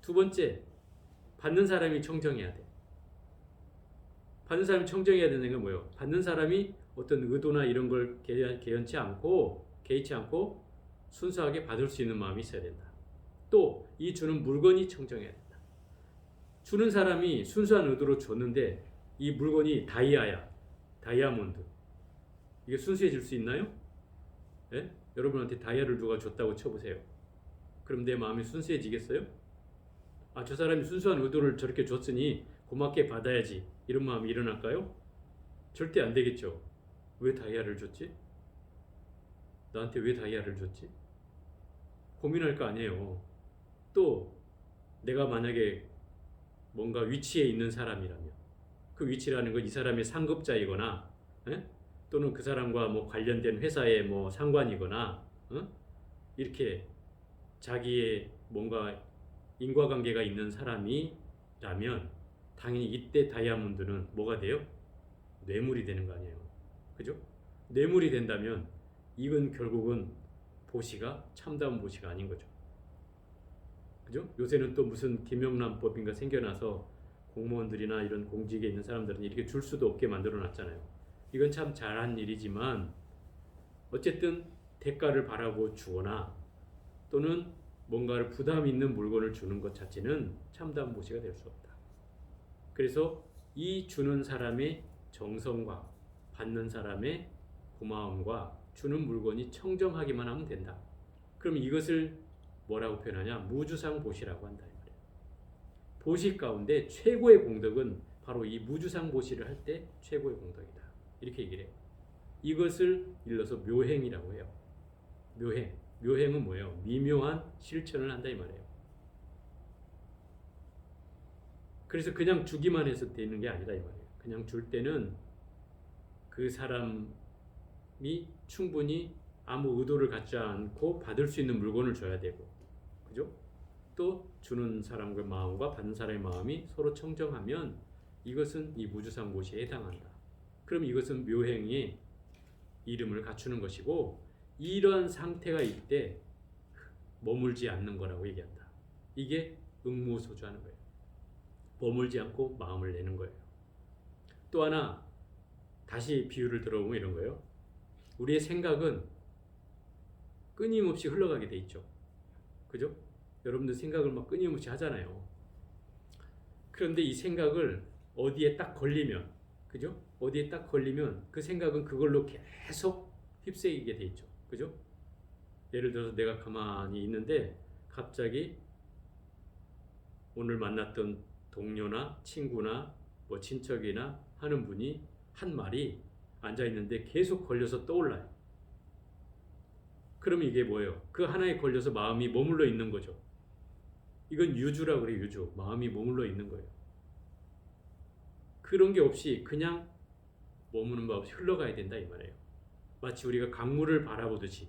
두 번째, 받는 사람이 청정해야 돼. 받는 사람이 청정해야 되는 건 뭐예요? 받는 사람이 어떤 의도나 이런 걸 개의치 않고 순수하게 받을 수 있는 마음이 있어야 된다. 또 이 주는 물건이 청정해야 된다. 주는 사람이 순수한 의도로 줬는데 이 물건이 다이아야, 다이아몬드. 이게 순수해질 수 있나요? 예? 여러분한테 다이아를 누가 줬다고 쳐보세요. 그럼 내 마음이 순수해지겠어요? 아, 저 사람이 순수한 의도를 저렇게 줬으니 고맙게 받아야지. 이런 마음이 일어날까요? 절대 안 되겠죠. 왜 다이아를 줬지? 나한테 왜 다이아를 줬지? 고민할 거 아니에요. 또 내가 만약에 뭔가 위치에 있는 사람이라면 그 위치라는 건 이 사람의 상급자이거나 또는 그 사람과 뭐 관련된 회사의 뭐 상관이거나 이렇게 자기의 뭔가 인과관계가 있는 사람이라면 당연히 이때 다이아몬드는 뭐가 돼요? 뇌물이 되는 거 아니에요. 그죠? 뇌물이 된다면 이건 결국은 보시가 참다운 보시가 아닌 거죠. 그죠? 요새는 또 무슨 김영란법인가 생겨나서 공무원들이나 이런 공직에 있는 사람들은 이렇게 줄 수도 없게 만들어 놨잖아요. 이건 참 잘한 일이지만 어쨌든 대가를 바라고 주거나 또는 뭔가를 부담 있는 물건을 주는 것 자체는 참다운 보시가 될 수 없다. 그래서 이 주는 사람의 정성과 받는 사람의 고마움과 주는 물건이 청정하기만 하면 된다. 그럼 이것을 뭐라고 표현하냐? 무주상 보시라고 한다. 보시 가운데 최고의 공덕은 바로 이 무주상 보시를 할 때 최고의 공덕이다. 이렇게 얘기를 해요. 이것을 일러서 묘행이라고 해요. 묘행. 묘행은 뭐예요? 미묘한 실천을 한다 이 말이에요. 그래서 그냥 주기만 해서 되는 게 아니다 이 말이에요. 그냥 줄 때는 그 사람이 충분히 아무 의도를 갖지 않고 받을 수 있는 물건을 줘야 되고, 그죠? 또 주는 사람의 마음과 받는 사람의 마음이 서로 청정하면 이것은 이 무주상 모시에 해당한다. 그럼 이것은 묘행의 이름을 갖추는 것이고, 이런 상태가 있대 머물지 않는 거라고 얘기한다. 이게 응무소주하는 거예요. 머물지 않고 마음을 내는 거예요. 또 하나 다시 비유를 들어보면 이런 거예요. 우리의 생각은 끊임없이 흘러가게 돼 있죠. 그죠? 여러분들 생각을 막 끊임없이 하잖아요. 그런데 이 생각을 어디에 딱 걸리면, 그죠? 어디에 딱 걸리면 그 생각은 그걸로 계속 휩쓸리게 돼 있죠. 그죠? 예를 들어서 내가 가만히 있는데 갑자기 오늘 만났던 동료나 친구나 뭐 친척이나 하는 분이 한 말이 앉아있는데 계속 걸려서 떠올라요. 그러면 이게 뭐예요? 그 하나에 걸려서 마음이 머물러 있는 거죠. 이건 유주라고 그래요. 유주. 마음이 머물러 있는 거예요. 그런 게 없이 그냥 머무는 법 없이 흘러가야 된다 이 말이에요. 마치 우리가 강물을 바라보듯이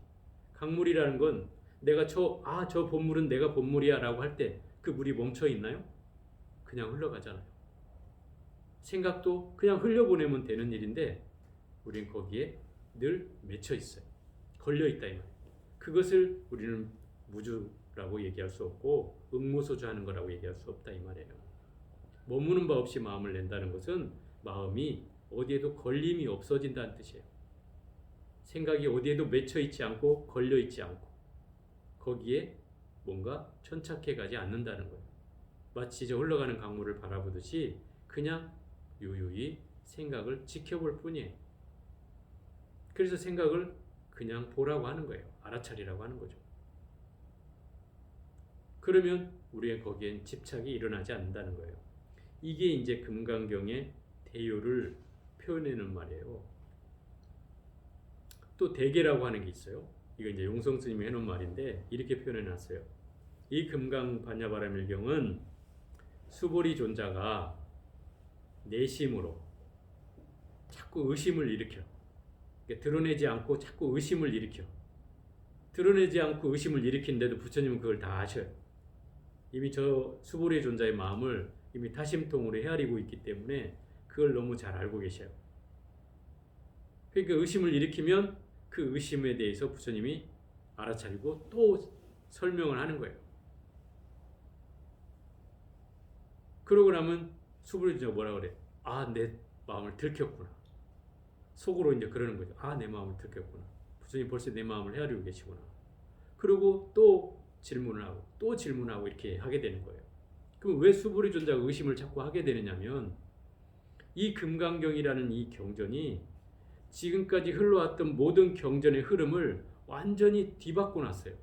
강물이라는 건 내가 저 본물은 내가 본물이야 라고 할 때 그 물이 멈춰 있나요? 그냥 흘러가잖아요. 생각도 그냥 흘려보내면 되는 일인데 우리는 거기에 늘 맺혀 있어요. 걸려 있다 이 말이에요. 그것을 우리는 무주라고 얘기할 수 없고 응무소주하는 거라고 얘기할 수 없다 이 말이에요. 머무는 바 없이 마음을 낸다는 것은 마음이 어디에도 걸림이 없어진다는 뜻이에요. 생각이 어디에도 맺혀 있지 않고 걸려 있지 않고 거기에 뭔가 천착해 가지 않는다는 거예요. 마치 저 흘러가는 강물을 바라보듯이 그냥 유유히 생각을 지켜볼 뿐이에요. 그래서 생각을 그냥 보라고 하는 거예요. 알아차리라고 하는 거죠. 그러면 우리의 거기엔 집착이 일어나지 않는다는 거예요. 이게 이제 금강경의 대요를 표현하는 말이에요. 또 대계라고 하는 게 있어요. 이거 이제 용성 스님이 해놓은 말인데 이렇게 표현해놨어요. 이 금강반야바라밀경은 수보리 존자가 내심으로 자꾸 의심을 일으켜. 그러니까 드러내지 않고 자꾸 의심을 일으켜. 드러내지 않고 의심을 일으키는데도 부처님은 그걸 다 아셔요. 이미 저 수보리 존자의 마음을 이미 다심통으로 헤아리고 있기 때문에 그걸 너무 잘 알고 계셔요. 그러니까 의심을 일으키면 그 의심에 대해서 부처님이 알아차리고 또 설명을 하는 거예요. 그러고 나면 수보리 존자가 뭐라 그래? 내 마음을 들켰구나. 속으로 이제 그러는 거죠. 내 마음을 들켰구나. 부처님 벌써 내 마음을 헤아리고 계시구나. 그리고 또 질문을 하고 또 질문하고 이렇게 하게 되는 거예요. 그럼 왜 수보리 존자가 의심을 자꾸 하게 되느냐면 이 금강경이라는 이 경전이 지금까지 흘러왔던 모든 경전의 흐름을 완전히 뒤바꿔 놨어요.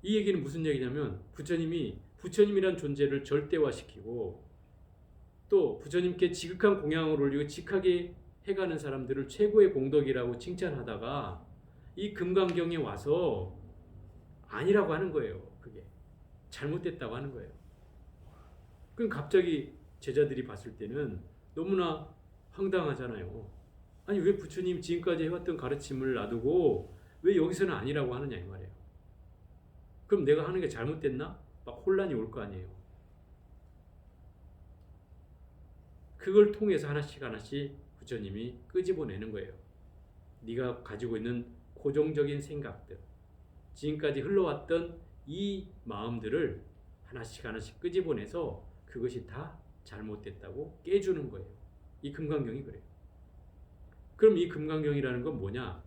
이 얘기는 무슨 얘기냐면 부처님이란 존재를 절대화시키고 또 부처님께 지극한 공양을 올리고 직하게 해가는 사람들을 최고의 공덕이라고 칭찬하다가 이 금강경에 와서 아니라고 하는 거예요. 그게 잘못됐다고 하는 거예요. 그럼 갑자기 제자들이 봤을 때는 너무나 황당하잖아요. 아니 왜 부처님 지금까지 해왔던 가르침을 놔두고 왜 여기서는 아니라고 하느냐 이 말이에요. 그럼 내가 하는 게 잘못됐나? 막 혼란이 올 거 아니에요. 그걸 통해서 하나씩 부처님이 끄집어내는 거예요. 네가 가지고 있는 고정적인 생각들, 지금까지 흘러왔던 이 마음들을 하나씩 끄집어내서 그것이 다 잘못됐다고 깨주는 거예요. 이 금강경이 그래요. 그럼 이 금강경이라는 건 뭐냐?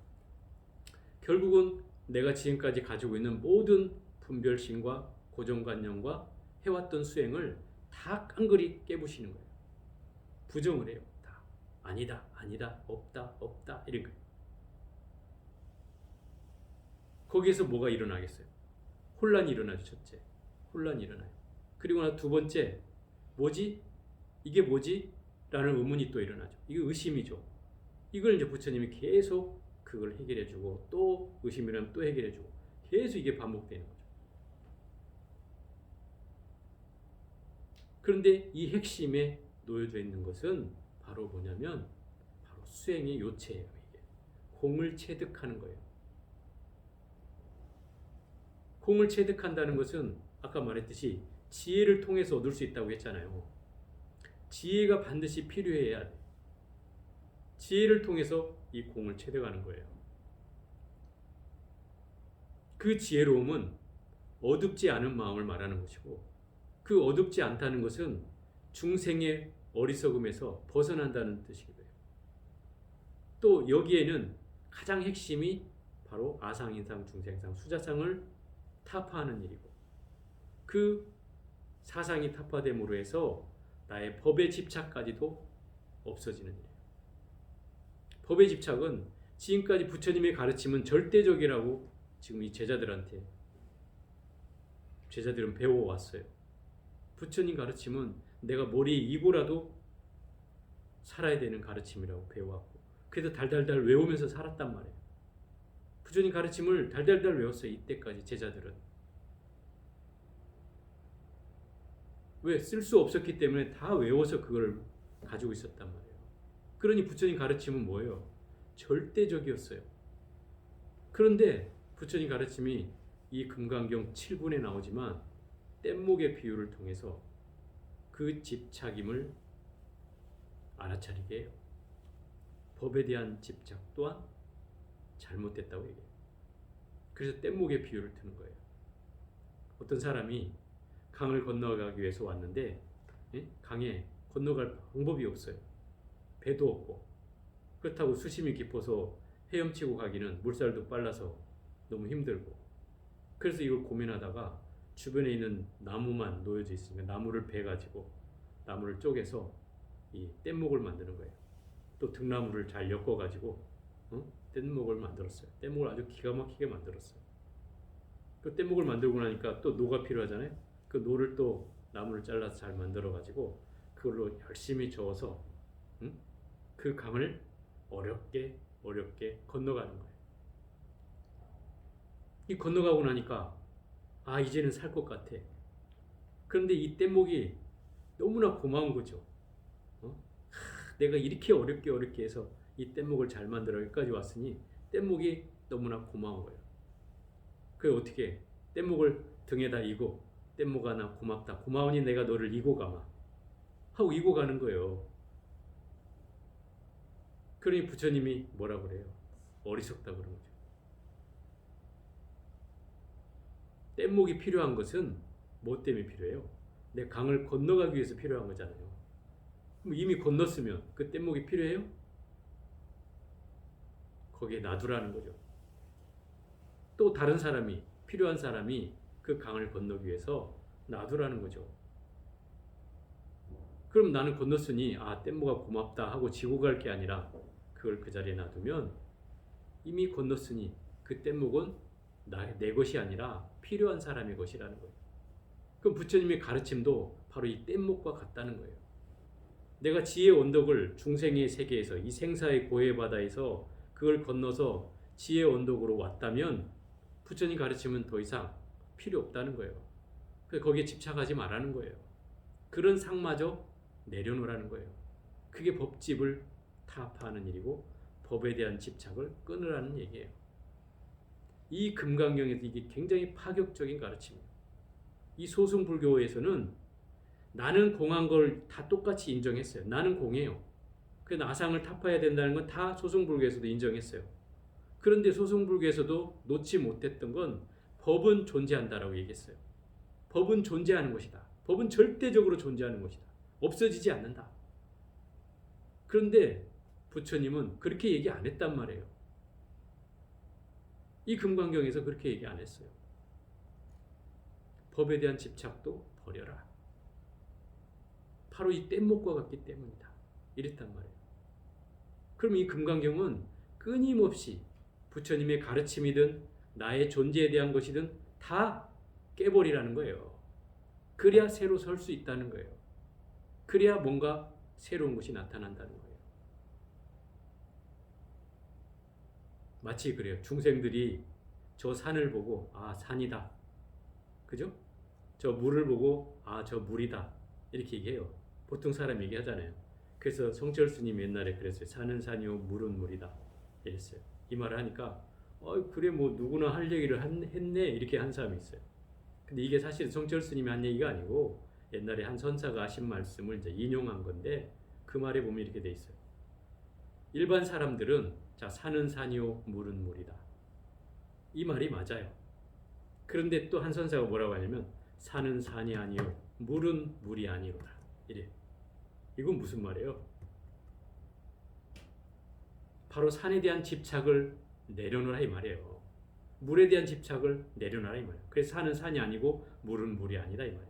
결국은 내가 지금까지 가지고 있는 모든 분별심과 고정관념과 해왔던 수행을 다 깡그리 깨부시는 거예요. 부정을 해요. 다 아니다, 없다 이런 거예요. 거기에서 뭐가 일어나겠어요? 혼란이 일어나죠. 첫째, 혼란이 일어나요. 그리고 나 두 번째, 뭐지? 이게 뭐지? 라는 의문이 또 일어나죠. 이게 의심이죠. 이걸 이제 부처님이 계속 그걸 해결해주고 또 의심이라면 또 해결해주고 계속 이게 반복되는 거죠. 그런데 이 핵심에 놓여져 있는 것은 바로 뭐냐면 바로 수행의 요체예요. 이게 공을 체득하는 거예요. 공을 체득한다는 것은 아까 말했듯이 지혜를 통해서 얻을 수 있다고 했잖아요. 지혜가 반드시 필요해야 돼. 지혜를 통해서 이 공을 체득하는 거예요. 그 지혜로움은 어둡지 않은 마음을 말하는 것이고 그 어둡지 않다는 것은 중생의 어리석음에서 벗어난다는 뜻이기도 해요. 또 여기에는 가장 핵심이 바로 아상인상, 중생상, 수자상을 타파하는 일이고 그 사상이 타파됨으로 해서 나의 법의 집착까지도 없어지는 일이에요. 법의 집착은 지금까지 부처님의 가르침은 절대적이라고 지금 이 제자들은 배워왔어요. 부처님 가르침은 내가 머리에 이고라도 살아야 되는 가르침이라고 배워왔고 그래서 달달달 외우면서 살았단 말이에요. 부처님 가르침을 달달달 외웠어요. 이때까지 제자들은. 왜? 쓸 수 없었기 때문에 다 외워서 그걸 가지고 있었단 말이에요. 그러니 부처님 가르침은 뭐예요? 절대적이었어요. 그런데 부처님 가르침이 이 금강경 7분에 나오지만 뗏목의 비유를 통해서 그 집착임을 알아차리게 해요. 법에 대한 집착 또한 잘못됐다고 얘기해요. 그래서 뗏목의 비유를 드는 거예요. 어떤 사람이 강을 건너가기 위해서 왔는데 강에 건너갈 방법이 없어요. 배도 없고 그렇다고 수심이 깊어서 헤엄치고 가기는 물살도 빨라서 너무 힘들고 그래서 이걸 고민하다가 주변에 있는 나무만 놓여져 있으니까 나무를 베가지고 나무를 쪼개서 이 뗏목을 만드는 거예요. 또 등나무를 잘 엮어가지고 뗏목을 만들었어요. 뗏목을 아주 기가 막히게 만들었어요. 그 뗏목을 만들고 나니까 또 노가 필요하잖아요. 그 노를 또 나무를 잘라서 잘 만들어가지고 그걸로 열심히 저어서 그 강을 어렵게 건너가는 거예요. 이 건너가고 나니까 아 이제는 살 것 같아. 그런데 이 뗏목이 너무나 고마운 거죠. 내가 이렇게 어렵게 해서 이 뗏목을 잘 만들어 여기까지 왔으니 뗏목이 너무나 고마운 거예요. 그래 어떻게 뗏목을 등에다 이고 뗏목아 나 고맙다. 고마우니 내가 너를 이고 가마. 하고 이고 가는 거예요. 그러니 부처님이 뭐라 그래요? 어리석다 그런 거죠. 뗏목이 필요한 것은 뭐 때문에 필요해요? 내 강을 건너가기 위해서 필요한 거잖아요. 그럼 이미 건넜으면 그 뗏목이 필요해요? 거기에 놔두라는 거죠. 또 다른 사람이 필요한 사람이 그 강을 건너기 위해서 놔두라는 거죠. 그럼 나는 건넜으니 아 뗏목아 고맙다 하고 지고 갈 게 아니라 그걸 그 자리에 놔두면 이미 건넜으니 그 뗏목은 내 것이 아니라 필요한 사람의 것이라는 거예요. 그럼 부처님의 가르침도 바로 이 뗏목과 같다는 거예요. 내가 지혜의 언덕을 중생의 세계에서 이 생사의 고해 바다에서 그걸 건너서 지혜의 언덕으로 왔다면 부처님 가르침은 더 이상 필요 없다는 거예요. 그래서 거기에 집착하지 말라는 거예요. 그런 상마저 내려놓으라는 거예요. 그게 법집을 타파하는 일이고 법에 대한 집착을 끊으라는 얘기예요. 이 금강경에서 이게 굉장히 파격적인 가르침이에요. 이 소승불교에서는 나는 공한 걸 다 똑같이 인정했어요. 나는 공이에요. 그 나상을 타파해야 된다는 건 다 소승불교에서도 인정했어요. 그런데 소승불교에서도 놓지 못했던 건 법은 존재한다라고 얘기했어요. 법은 존재하는 것이다. 법은 절대적으로 존재하는 것이다. 없어지지 않는다. 그런데 부처님은 그렇게 얘기 안 했단 말이에요. 이 금강경에서 그렇게 얘기 안 했어요. 법에 대한 집착도 버려라. 바로 이 뗏목과 같기 때문이다. 이랬단 말이에요. 그럼 이 금강경은 끊임없이 부처님의 가르침이든 나의 존재에 대한 것이든 다 깨버리라는 거예요. 그래야 새로 설 수 있다는 거예요. 그래야 뭔가 새로운 것이 나타난다는 거예요. 마치 그래요. 중생들이 저 산을 보고 아 산이다. 그죠? 저 물을 보고 아 저 물이다. 이렇게 얘기해요. 보통 사람 얘기하잖아요. 그래서 성철 스님이 옛날에 그랬어요. 산은 산이요 물은 물이다. 이랬어요. 이 말을 하니까 그래 뭐 누구나 할 얘기를 했네 이렇게 한 사람이 있어요. 근데 이게 사실 성철 스님이 한 얘기가 아니고 옛날에 한 선사가 하신 말씀을 이제 인용한 건데 그 말에 보면 이렇게 돼 있어요. 일반 사람들은 자 산은 산이요 물은 물이다. 이 말이 맞아요. 그런데 또 한 선사가 뭐라고 하냐면 산은 산이 아니요 물은 물이 아니로다. 이래. 이건 무슨 말이에요? 바로 산에 대한 집착을 내려놓으라 이 말이에요. 물에 대한 집착을 내려놔라 이 말이에요. 그래서 산은 산이 아니고 물은 물이 아니다 이 말이에요.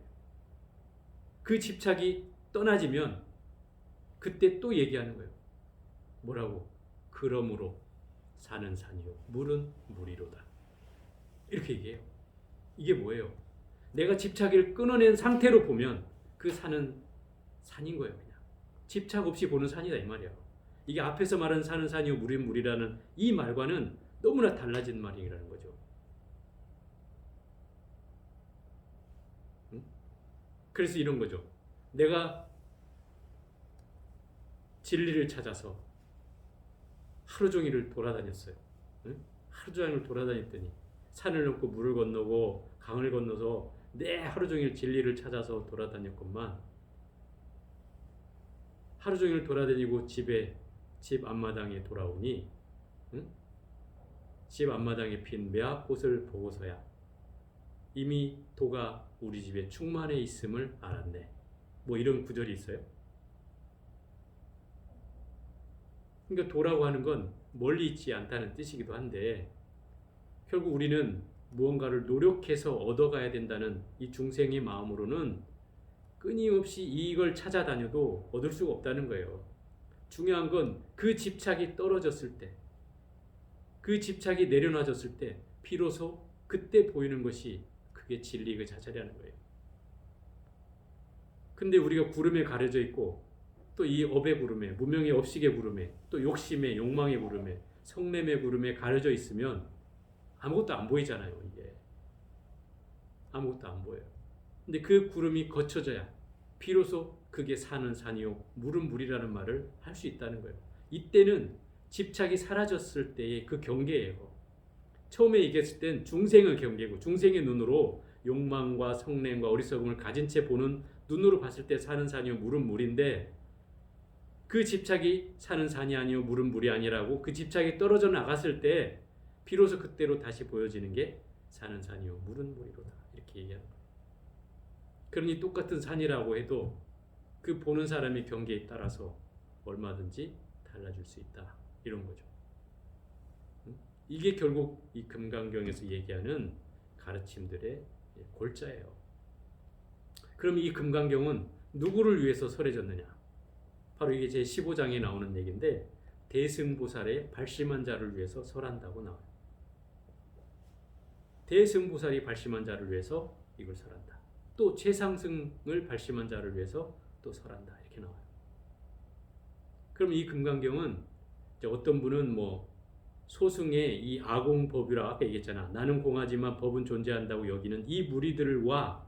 그 집착이 떠나지면 그때 또 얘기하는 거예요. 뭐라고? 그러므로 산은 산이요 물은 물이로다. 이렇게 얘기해요. 이게 뭐예요? 내가 집착을 끊어낸 상태로 보면 그 산은 산인 거예요. 그냥 집착 없이 보는 산이다 이 말이에요. 이게 앞에서 말한 산은 산이요 물은 물이라는 이 말과는 너무나 달라진 말이라는 거죠. 그래서 이런 거죠. 내가 진리를 찾아서 하루 종일을 돌아다녔어요. 응? 하루 종일 돌아다녔더니 산을 넘고 물을 건너고 강을 건너서 하루 종일 진리를 찾아서 돌아다녔건만 하루 종일 돌아다니고 집 앞마당에 돌아오니 응? 집 앞마당에 핀 매화꽃을 보고서야 이미 도가 우리 집에 충만해 있음을 알았네. 뭐 이런 구절이 있어요. 그러니까 도라고 하는 건 멀리 있지 않다는 뜻이기도 한데 결국 우리는 무언가를 노력해서 얻어가야 된다는 이 중생의 마음으로는 끊임없이 이익을 찾아다녀도 얻을 수가 없다는 거예요. 중요한 건 그 집착이 떨어졌을 때, 그 집착이 내려놔졌을 때 비로소 그때 보이는 것이 그게 진리 그 자체라는 거예요. 근데 우리가 구름에 가려져 있고 또 이 업의 구름에, 무명의 업식의 구름에, 또 욕심의 욕망의 구름에, 성냄의 구름에 가려져 있으면 아무것도 안 보이잖아요. 이게 아무것도 안 보여요. 근데 그 구름이 거쳐져야 비로소 그게 산은 산이요 물은 물이라는 말을 할 수 있다는 거예요. 이때는 집착이 사라졌을 때의 그 경계예요. 처음에 얘기했을 땐 중생의 경계고 중생의 눈으로 욕망과 성냄과 어리석음을 가진 채 보는 눈으로 봤을 때 산은 산이요 물은 물인데 그 집착이 산은 산이 아니요 물은 물이 아니라고 그 집착이 떨어져 나갔을 때 비로소 그때로 다시 보여지는 게 산은 산이요 물은 물이로다 이렇게 얘기하는 거예요. 그러니 똑같은 산이라고 해도 그 보는 사람의 경계에 따라서 얼마든지 달라질 수 있다 이런 거죠. 이게 결국 이 금강경에서 얘기하는 가르침들의 골자예요. 그럼 이 금강경은 누구를 위해서 설해졌느냐? 바로 이게 제 15장에 나오는 얘기인데 대승보살의 발심한 자를 위해서 설한다고 나와요. 대승보살이 발심한 자를 위해서 이걸 설한다. 또 최상승을 발심한 자를 위해서 또 설한다 이렇게 나와요. 그럼 이 금강경은 이제 어떤 분은 뭐 소승의 이 아공법이라 아까 얘기했잖아. 나는 공하지만 법은 존재한다고 여기는 이 무리들과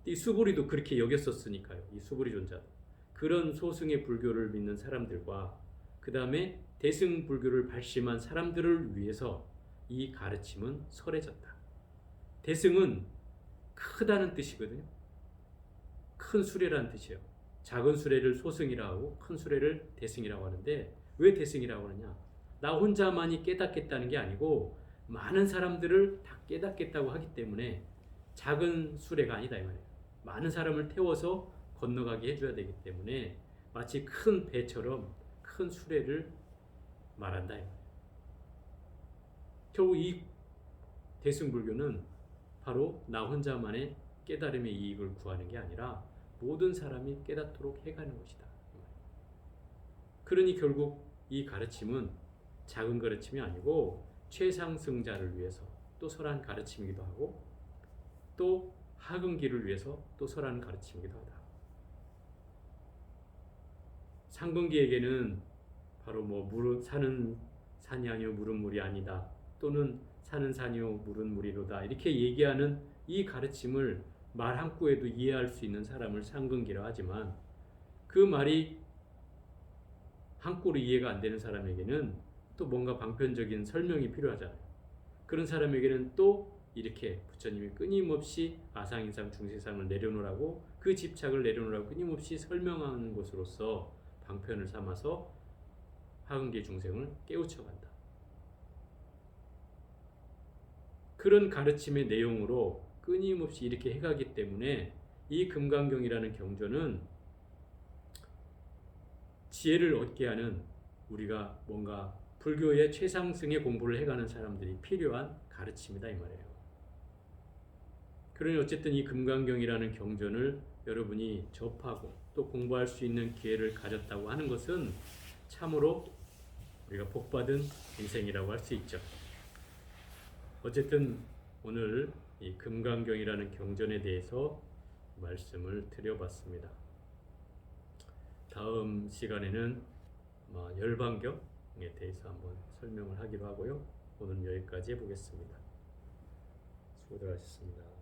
이 수보리도 그렇게 여겼었으니까요. 이 수보리 존자도 그런 소승의 불교를 믿는 사람들과 그 다음에 대승 불교를 발심한 사람들을 위해서 이 가르침은 설해졌다. 대승은 크다는 뜻이거든요. 큰 수레라는 뜻이에요. 작은 수레를 소승이라고 하고 큰 수레를 대승이라고 하는데 왜 대승이라고 하느냐? 나 혼자만이 깨닫겠다는 게 아니고 많은 사람들을 다 깨닫겠다고 하기 때문에 작은 수레가 아니다 이 말이에요. 많은 사람을 태워서 건너가게 해줘야 되기 때문에 마치 큰 배처럼 큰 수레를 말한다 이 말이에요. 결국 이 대승불교는 바로 나 혼자만의 깨달음의 이익을 구하는 게 아니라 모든 사람이 깨닫도록 해가는 것이다. 그러니 결국 이 가르침은 작은 가르침이 아니고 최상승자를 위해서 또 설한 가르침이기도 하고 또 하근기를 위해서 또 설한 가르침이기도 하다. 상근기에게는 바로 뭐 물은 사는 산이 아니요 물은 물이 아니다 또는 사는 산이요 물은 물이로다 이렇게 얘기하는 이 가르침을 말 한 구에도 이해할 수 있는 사람을 상근기라 하지만 그 말이 한 구로 이해가 안 되는 사람에게는 또 뭔가 방편적인 설명이 필요하잖아요. 그런 사람에게는 또 이렇게 부처님이 끊임없이 아상인상 중세상을 내려놓으라고 그 집착을 내려놓으라고 끊임없이 설명하는 것으로서 방편을 삼아서 하근계 중생을 깨우쳐간다. 그런 가르침의 내용으로 끊임없이 이렇게 해가기 때문에 이 금강경이라는 경전은 지혜를 얻게 하는 우리가 뭔가 불교의 최상승의 공부를 해가는 사람들이 필요한 가르침이다 이 말이에요. 그러니 어쨌든 이 금강경이라는 경전을 여러분이 접하고 또 공부할 수 있는 기회를 가졌다고 하는 것은 참으로 우리가 복받은 인생이라고 할 수 있죠. 어쨌든 오늘 이 금강경이라는 경전에 대해서 말씀을 드려봤습니다. 다음 시간에는 열반경에 대해서 한번 설명을 하기로 하고요. 오늘 여기까지 해보겠습니다. 수고들 하셨습니다.